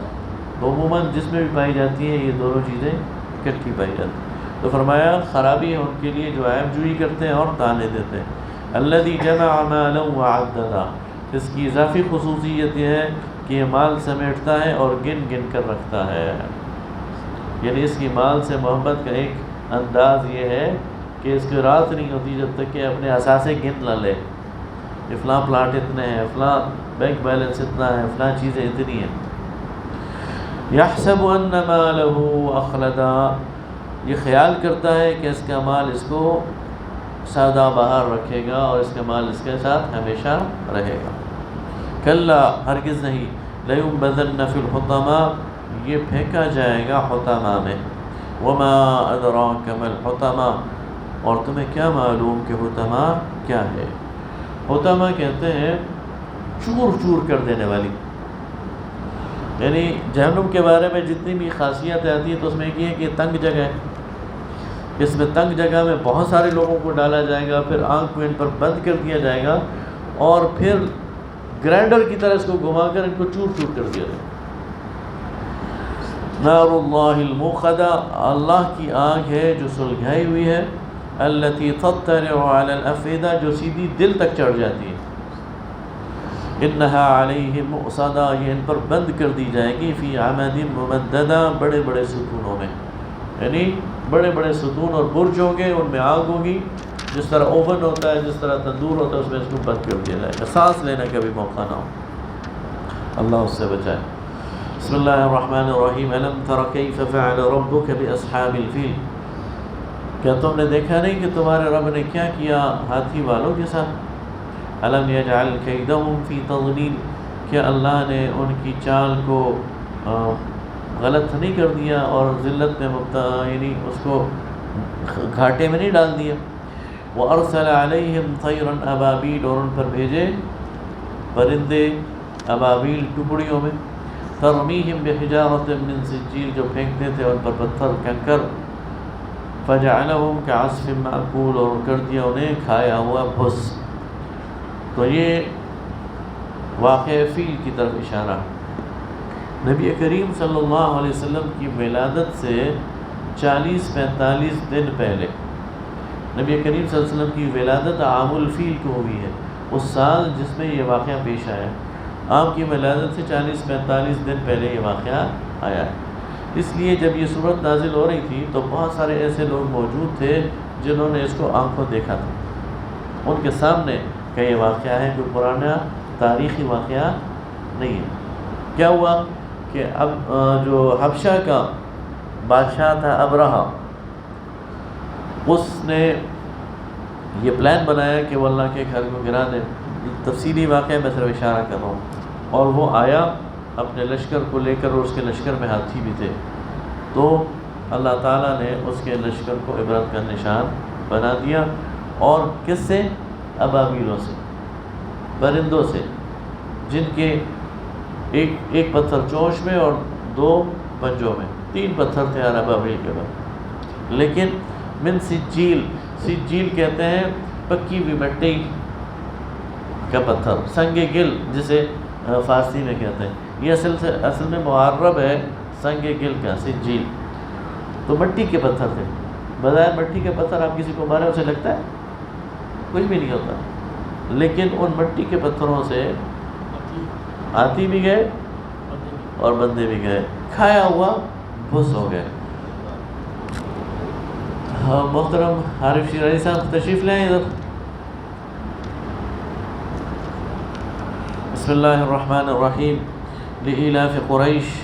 تو عموماً جس میں بھی پائی جاتی ہیں یہ دونوں چیزیں اکٹھی پائی جاتی ہیں۔ تو فرمایا خرابی ہے ان کے لیے جو عیب جوئی کرتے ہیں اور تانے دیتے ہیں۔ الذی جمع مالا وعددا، اس کی اضافی خصوصیت یہ ہے کہ یہ مال سمیٹتا ہے اور گن گن کر رکھتا ہے۔ یعنی اس کی مال سے محبت کا ایک انداز یہ ہے کہ اس کی رات نہیں ہوتی جب تک کہ اپنے اثاثے گن نہ لے، فلاں پلاٹ اتنے ہیں، فلاں بینک بیلنس اتنا ہے، فلاں چیزیں اتنی ہیں۔ یحسب ان مالہ اخلدا، یہ خیال کرتا ہے کہ اس کا مال اس کو سادہ بہار رکھے گا اور اس کا مال اس کے ساتھ ہمیشہ رہے گا۔ کلا، ہرگز نہیں، لینبذن فی الحطمہ، یہ پھینکا جائے گا حطمہ میں۔ وما ادراک ما الحطمہ، اور تمہیں کیا معلوم کہ حطمہ کیا ہے؟ حطمہ کہتے ہیں چور چور کر دینے والی. یعنی جہنم کے بارے میں جتنی بھی خاصیت آتی ہے تو اس میں یہ ہے کہ تنگ جگہ ہے. اس میں تنگ جگہ میں بہت سارے لوگوں کو ڈالا جائے گا، پھر آنکھ کو ان پر بند کر دیا جائے گا اور پھر گرائنڈر کی طرح اس کو گھما کر ان کو چور چور کر دیا جائے گا. نار اللہ الموقدہ، اللہ کی آگ ہے جو سلگائی ہوئی ہے، التی تطلع علی الافئدہ، جو سیدھی دل تک چڑھ جاتی ہے. انہا علیہم مؤصدہ، یہ ان پر بند کر دی جائے گی، فی عمد ممددہ، بڑے بڑے ستونوں میں. یعنی بڑے بڑے ستون اور برج ہوں گے، ان میں آگ ہوگی، جس طرح اوون ہوتا ہے، جس طرح تندور ہوتا ہے، اس میں اس کو بند کر دیا جائے گا، سانس لینے کا بھی موقع نہ ہو. اللہ اس سے بچائے. بسم اللہ الرحمن الرحیم. الم تر کیف فعل ربک باصحاب الفیل، کیا تم نے دیکھا نہیں کہ تمہارے رب نے کیا کیا ہاتھی والوں کے ساتھ؟ الم یجعل کیدہم فی تضلیل، کیا اللہ نے ان کی چال کو غلط نہیں کر دیا اور ذلت میں یعنی اس کو گھاٹے میں نہیں ڈال دیا. وارسل علیہم طیرا ابابیل، اور ان پر بھیجے پرندے ابابیل ٹکڑیوں میں. ترمیہم بحجارۃ من سجیل، جو پھینکتے تھے ان پر پتھر کنکر. فجعلہم کعصف مأکول، اور کر دیا انہیں کھایا ہوا بھس. تو یہ واقعہ فیل کی طرف اشارہ. نبی کریم صلی اللہ علیہ وسلم کی ولادت سے 40-45 دن پہلے، نبی کریم صلی اللہ علیہ وسلم کی ولادت عام الفیل کو ہوئی ہے، اس سال جس میں یہ واقعہ پیش آیا. آپ کی ولادت سے 40-45 دن پہلے یہ واقعہ آیا ہے. اس لیے جب یہ صورت نازل ہو رہی تھی تو بہت سارے ایسے لوگ موجود تھے جنہوں نے اس کو آنکھوں دیکھا تھا. ان کے سامنے کہ یہ واقعہ ہے، کوئی پرانا تاریخی واقعہ نہیں ہے. کیا ہوا کہ اب جو حبشہ کا بادشاہ تھا ابرہہ، اس نے یہ پلان بنایا کہ وہ اللہ کے گھر کو گرا دے. تفصیلی واقعہ میں صرف اشارہ کر رہا ہوں. اور وہ آیا اپنے لشکر کو لے کر، اور اس کے لشکر میں ہاتھی بھی تھے. تو اللہ تعالیٰ نے اس کے لشکر کو عبرت کا نشان بنا دیا. اور کس سے؟ ابابیلوں سے، پرندوں سے، جن کے ایک پتھر چونچ میں اور 2 پنجوں میں، 3 پتھر تھے ہر ابابیل کے بعد. لیکن من سجیل، سجیل کہتے ہیں پکی ہوئی مٹی کا پتھر، سنگ گل جسے فارسی میں کہتے ہیں. یہ اصل میں معرب ہے سنگ گل کا، سجیل. تو مٹی کے پتھر تھے. بظاہر مٹی کے پتھر آپ کسی کو مارے اسے لگتا ہے کچھ بھی نہیں ہوتا، لیکن ان مٹی کے پتھروں سے ہاتھی بھی گئے اور بندے بھی گئے، کھایا ہوا بھس ہو گئے. محترم عارف شیرازی صاحب تشریف لیں ادھر. بسم اللہ الرحمن الرحیم. لإیلاف قریش،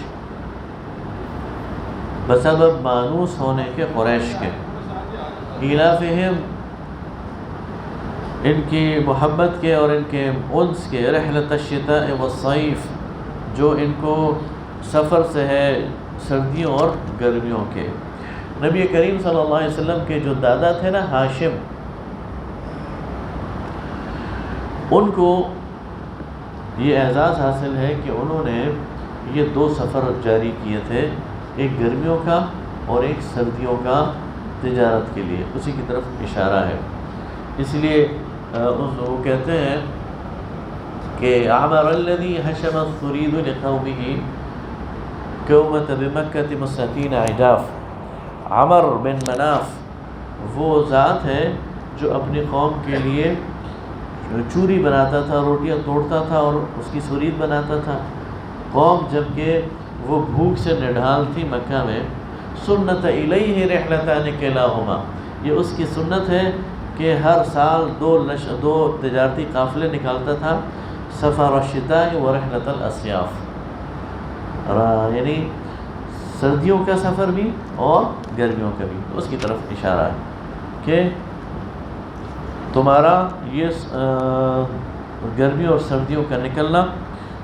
بسبب مانوس ہونے کے قریش کے. ایلافہم، ان کی محبت کے اور ان کے انس کے. رحلۃ الشتاء والصیف، جو ان کو سفر سے ہے سردیوں اور گرمیوں کے. نبی کریم صلی اللہ علیہ وسلم کے جو دادا تھے نا ہاشم، ان کو یہ اعزاز حاصل ہے کہ انہوں نے یہ 2 سفر جاری کیے تھے، ایک گرمیوں کا اور ایک سردیوں کا، تجارت کے لیے. اسی کی طرف اشارہ ہے. اس لیے وہ کہتے ہیں کہ عمر الذی حشم الثرید لقومه قومۃ بمکۃ مستین عجاف. عمر بن مناف وہ ذات ہے جو اپنی قوم کے لیے چوری بناتا تھا، روٹیاں توڑتا تھا اور اس کی سرید بناتا تھا. قوم جب کہ وہ بھوک سے نڈھال تھی مکہ میں. سنت الیہ رحلتان کلاہما، یہ اس کی سنت ہے کہ ہر سال 2 تجارتی قافلے نکالتا تھا. سفر الشتاء و رحلۃ الاصیاف، یعنی سردیوں کا سفر بھی اور گرمیوں کا بھی. اس کی طرف اشارہ ہے کہ تمہارا یہ گرمی اور سردیوں کا نکلنا.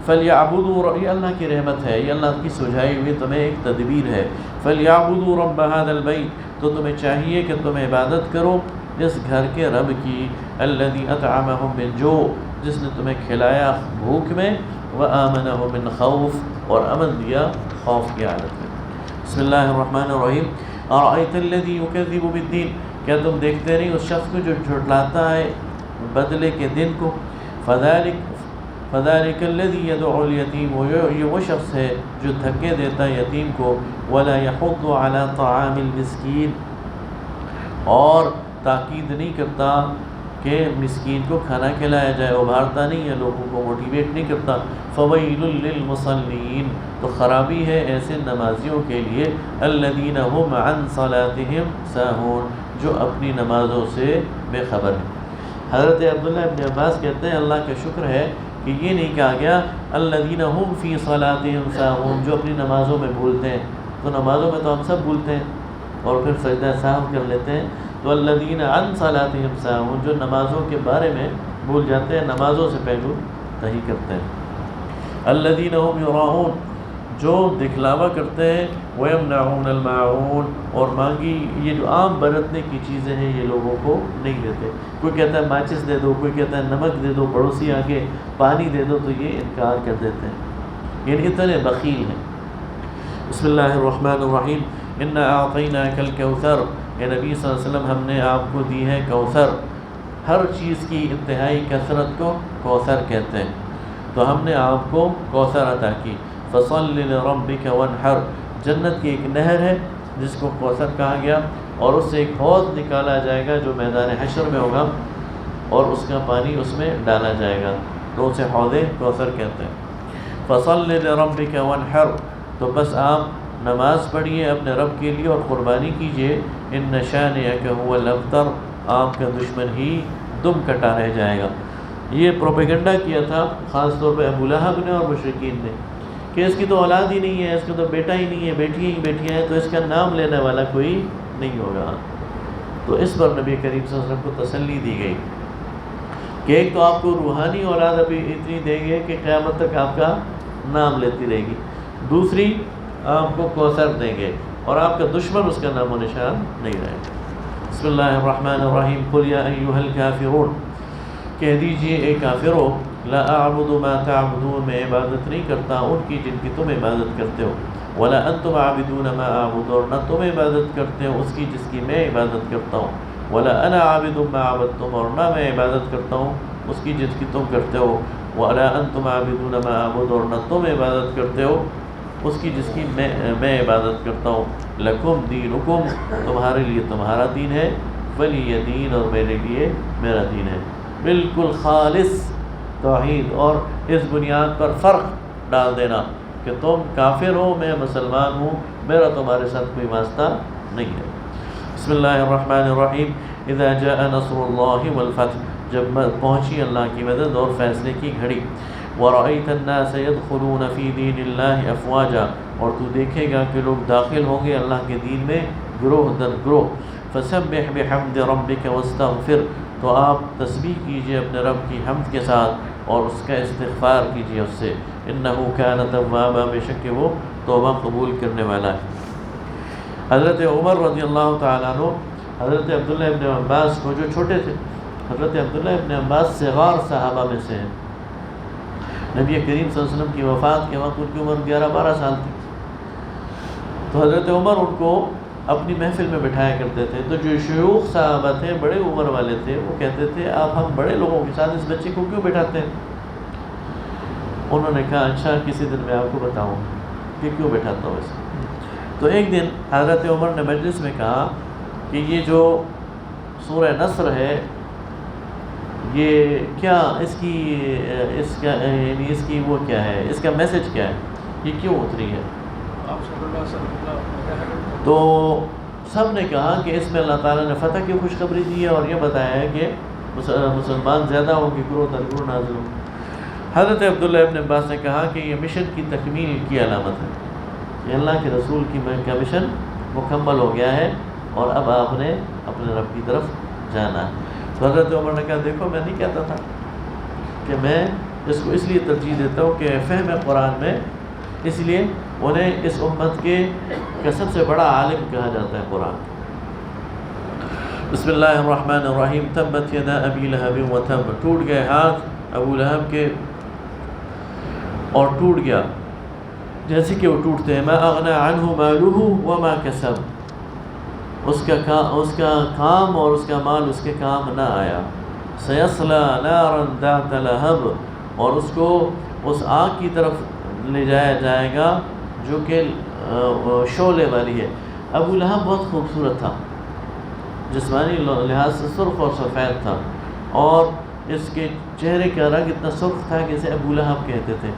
فَلْيَعْبُدُوا، یہ اللہ کی رحمت ہے، یہ اللہ کی سجائی ہوئی تمہیں ایک تدبیر ہے. فَلْيَعْبُدُوا رَبَّ هَذَا الْبَيْتِ، تو تمہیں چاہیے کہ تم عبادت کرو اس گھر کے رب کی، الذی اطعمہم من جوع، جس نے تمہیں کھلایا بھوک میں، وآمنہم من خوف، اور امن دیا خوف کی حالت میں۔ بسم اللہ الرحمن الرحیم۔ ارأیت الذی یکذب بالدین، کیا تم دیکھتے نہیں اس شخص کو جو جھٹلاتا ہے بدلے کے دن کو؟ فذلک الذی یدعو الیتیم، یہ وہ شخص ہے جو دھکے دیتا ہے یتیم کو، ولا یحض علی طعام المسکین، اور تاکید نہیں کرتا کہ مسکین کو کھانا کھلایا جائے، ابھارتا نہیں ہے لوگوں کو، موٹیویٹ نہیں کرتا۔ فویل للمصلین، تو خرابی ہے ایسے نمازیوں کے لیے، الذین هم عن صلاتهم ساہون، جو اپنی نمازوں سے بے خبر ہیں۔ حضرت عبداللہ ابن عباس کہتے ہیں اللہ کا شکر ہے کہ یہ نہیں کہا گیا الذین هم فی صلاتهم ساہون، جو اپنی نمازوں میں بھولتے ہیں، تو نمازوں میں تو ہم سب بھولتے ہیں اور پھر سجدہ سہو کر لیتے ہیں، تو الذین عن صلاتهم ساہون، جو نمازوں کے بارے میں بھول جاتے ہیں، نمازوں سے پہلو نہیں کرتے ہیں۔ الذین هم یراؤون، جو دکھلاوا کرتے ہیں، ویمنعون الماعون، اور مانگی، یہ جو عام برتنے کی چیزیں ہیں یہ لوگوں کو نہیں دیتے۔ کوئی کہتا ہے ماچس دے دو، کوئی کہتا ہے نمک دے دو، پڑوسی آگے پانی دے دو، تو یہ انکار کر دیتے ہیں، یعنی اتنے بخیل ہیں۔ بسم اللہ الرحمن الرحیم۔ انا اعطیناک الکوثر، اے نبی صلی اللہ علیہ وسلم ہم نے آپ کو دی ہے کوثر، ہر چیز کی انتہائی کثرت کو کوثر کہتے ہیں، تو ہم نے آپ کو کوثر عطا کی۔ فصل لربک وانحر، جنت کی ایک نہر ہے جس کو کوثر کہا گیا، اور اس سے ایک حوض نکالا جائے گا جو میدان حشر میں ہوگا، اور اس کا پانی اس میں ڈالا جائے گا، تو اسے حوض کوثر کہتے ہیں۔ فصل لربک وانحر، تو بس آپ نماز پڑھیے اپنے رب کے لیے اور قربانی کیجیے، ان شانئک ھو الابتر، آپ کا دشمن ہی دم کٹا رہ جائے گا۔ یہ پروپیگنڈا کیا تھا خاص طور پہ ابو لہب نے اور مشرکین نے، کہ اس کی تو اولاد ہی نہیں ہے، اس کا تو بیٹا ہی نہیں ہے، بیٹیاں ہی بیٹیاں ہیں، تو اس کا نام لینے والا کوئی نہیں ہوگا۔ تو اس پر نبی کریم صلی اللہ علیہ وسلم کو تسلی دی گئی کہ ایک تو آپ کو روحانی اولاد ابھی اتنی دیں گے کہ قیامت تک آپ کا نام لیتی رہے گی، دوسری آپ کو کوثر دیں گے اور آپ کا دشمن اس کا نام و نشان نہیں رہے گا۔ بسم اللہ الرحمن الرحیم۔ قل یا ایھا الکافرون، کہہ دیجئے اے کافرو، لا اعبد ما تعبدون، میں عبادت نہیں کرتا ان کی جن کی تم عبادت کرتے ہو، ولا انتم عابدون ما اعبد، اور نہ تم عبادت کرتے ہو اس کی جس کی میں عبادت کرتا ہوں، ولا انا عابد ما عبدتم، اور نہ میں عبادت کرتا ہوں اس کی جس کی تم کرتے ہو، ولا انتم عابدون ما اعبد، اور نہ تم عبادت کرتے ہو اس کی جس کی میں عبادت کرتا ہوں، لکم دینکم، تمہارے لیے تمہارا دین ہے، ولی دین، اور میرے لیے میرا دین ہے۔ بالکل خالص توحید، اور اس بنیاد پر فرق ڈال دینا کہ تم کافر ہو، میں مسلمان ہوں، میرا تمہارے ساتھ کوئی واسطہ نہیں ہے۔ بسم اللہ الرحمن الرحیم۔ اذا جاء نصر اللہ والفتح، جب پہنچی اللہ کی مدد اور فیصلے کی گھڑی، ورأیت الناس يدخلون فی دین اللہ افواجا، اور تو دیکھے گا کہ لوگ داخل ہوں گے اللہ کے دین میں گروہ در گروہ، فسبح بحمد ربک واستغفر، تو آپ تسبیح کیجئے اپنے رب کی حمد کے ساتھ اور اس کا استغفار کیجئے اس سے، انہ کان توابا، بے شک وہ توبہ قبول کرنے والا ہے۔ حضرت عمر رضی اللہ تعالیٰ عنہ حضرت عبداللہ ابن عباس کو، جو چھوٹے تھے، حضرت عبداللہ ابن عباس صغار صحابہ میں سے ہیں، نبی کریم صلی اللہ علیہ وسلم کی وفات کے وقت ان کی عمر 11-12 سال تھی، تو حضرت عمر ان کو اپنی محفل میں بٹھایا کرتے تھے، تو جو شیوخ صحابہ تھے، بڑے عمر والے تھے، وہ کہتے تھے آپ ہم بڑے لوگوں کے ساتھ اس بچے کو کیوں بٹھاتے ہیں؟ انہوں نے کہا اچھا کسی دن میں آپ کو بتاؤں کہ کیوں بٹھاتا ہوں اسے۔ تو ایک دن حضرت عمر نے مجلس میں کہا کہ یہ جو سورہ نصر ہے، یہ کیا اس کی وہ کیا ہے، اس کا میسج کیا ہے، یہ کیوں اتری ہے؟ تو سب نے کہا کہ اس میں اللہ تعالیٰ نے فتح کی خوشخبری دی ہے اور یہ بتایا ہے کہ مسلمان زیادہ ہوں گے، گروہ در گروہ نازل ہوں۔ حضرت عبداللہ ابن عباس نے کہا کہ یہ مشن کی تکمیل کی علامت ہے، کہ اللہ کے رسول کا مشن مکمل ہو گیا ہے اور اب آپ نے اپنے رب کی طرف جانا ہے۔ تو حضرت عمر نے کہا دیکھو میں نہیں کہتا تھا کہ میں اس کو اس لیے ترجیح دیتا ہوں کہ فہم قرآن میں، اس لیے انہیں اس امت کا سب سے بڑا عالم کہا جاتا ہے قرآن۔ بسم اللہ الرحمن الرحیم تبت یدا ابی لہب وتب، ٹوٹ گئے ہاتھ ابو لہب کے اور ٹوٹ گیا جیسے کہ وہ ٹوٹتے ہیں. ما اغنى عنہ مالہ وما کسب، اس کا کام اور اس کا مال اس کے کام نہ آیا. سیصلی نارا ذات لہب، اور اس کو اس آگ کی طرف لے جایا جائے گا جو کہ شعلے والی ہے. ابو لہب بہت خوبصورت تھا، جسمانی لحاظ سے سرخ اور سفید تھا، اور اس کے چہرے کا رنگ اتنا سرخ تھا کہ اسے ابو لہب کہتے تھے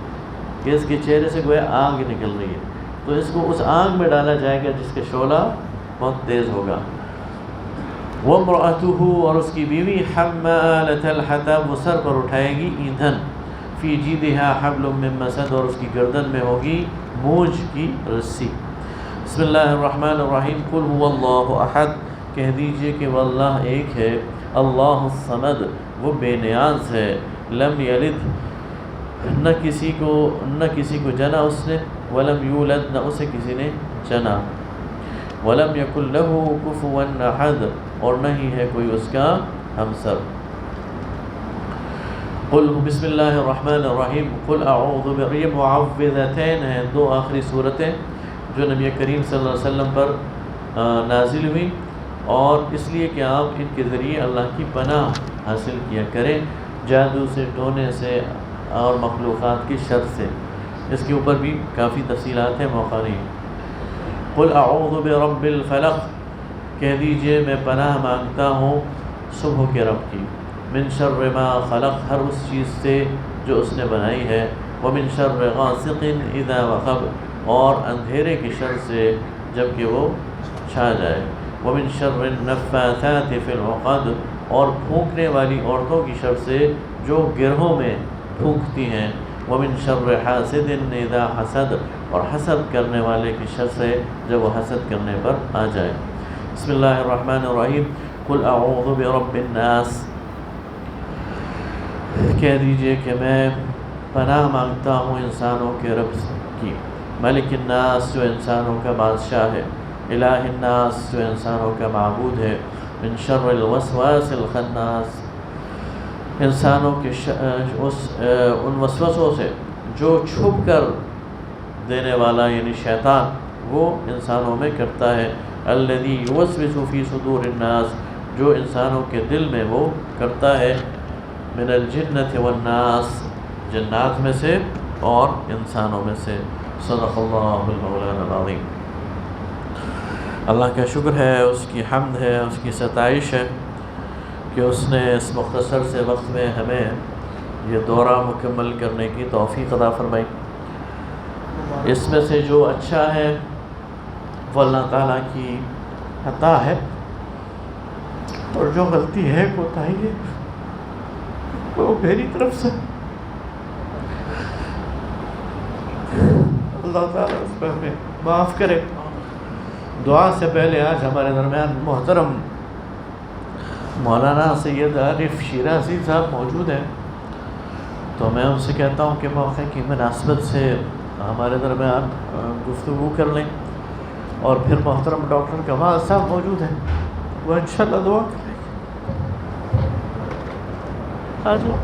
کہ اس کے چہرے سے گویا آگ نکل رہی ہے. تو اس کو اس آگ میں ڈالا جائے گا جس کا شعلہ بہت تیز ہوگا. وامرأتہ، اور اس کی بیوی حمالۃ الحطب، وہ سر پر اٹھائے گی ایندھن. فی جیدہا حبل من مسد، اور اس کی گردن میں ہوگی موج کی رسی. بسم اللہ الرحمن الرحیم قل هو اللہ احد، کہہ دیجئے کہ وہ اللہ ایک ہے. اللہ الصمد، وہ بے نیاز ہے. لم یلد، نہ کسی کو جنا اس نے. ولم یولد، نہ اسے کسی نے جنا. ولم یکن لہ کفوا احد، اور نہ ہی ہے کوئی اس کا ہمسر. قل بسم اللہ الرحمن الرحیم قل اعوذ یہ معوذتین ہیں، دو آخری صورتیں جو نبی کریم صلی اللہ علیہ وسلم پر نازل ہوئی، اور اس لیے کہ آپ ان کے ذریعے اللہ کی پناہ حاصل کیا کریں جادو سے، ٹونے سے اور مخلوقات کی شر سے. اس کے اوپر بھی کافی تفصیلات ہیں، موقع نہیں. قل اعوذ برب الفلق، کہہ دیجئے میں پناہ مانگتا ہوں صبح کے رب کی. من شر ما خلق، ہر اس چیز سے جو اس نے بنائی ہے. ومن شر غاسق اذا وقب، اور اندھیرے کی شر سے جب کہ وہ چھا جائے. ومن شر النفاثات فی العقد، اور پھونکنے والی عورتوں کی شر سے جو گرہوں میں پھونکتی ہیں. ومن شر حاسد اذا حسد، اور حسد کرنے والے کی شر سے جب وہ حسد کرنے پر آ جائے. بسم اللہ الرحمن الرحیم قل اعوذ برب الناس، کہہ دیجئے کہ میں پناہ مانگتا ہوں انسانوں کے رب کی. ملک الناس، جو انسانوں کا بادشاہ ہے. الہ الناس، جو انسانوں کا معبود ہے. من شر الوسواس الخناس، انسانوں کے ان وسوسوں سے جو چھپ کر دینے والا یعنی شیطان وہ انسانوں میں کرتا ہے. الذی یوسوس فی صدور الناس، جو انسانوں کے دل میں وہ کرتا ہے. من الجنۃ والناس، جنات میں سے اور انسانوں میں سے. صدق اللہ المولانا العظیم. اللہ کا شکر ہے، اس کی حمد ہے، اس کی ستائش ہے کہ اس نے اس مختصر سے وقت میں ہمیں یہ دورہ مکمل کرنے کی توفیق عطا فرمائی. اس میں سے جو اچھا ہے وہ اللہ تعالیٰ کی عطا ہے، اور جو غلطی ہے کوتاہی ہے وہ میری طرف سے. اللہ تعالیٰ اس پہ ہمیں معاف کرے. دعا سے پہلے آج ہمارے درمیان محترم مولانا سید عارف شیرازی صاحب موجود ہیں، تو میں ان سے کہتا ہوں کہ موقع کی مناسبت سے ہمارے درمیان گفتگو کر لیں. اور پھر محترم ڈاکٹر کمال صاحب موجود ہیں، وہ انشاءاللہ دعا کریں گے. آ جاؤ.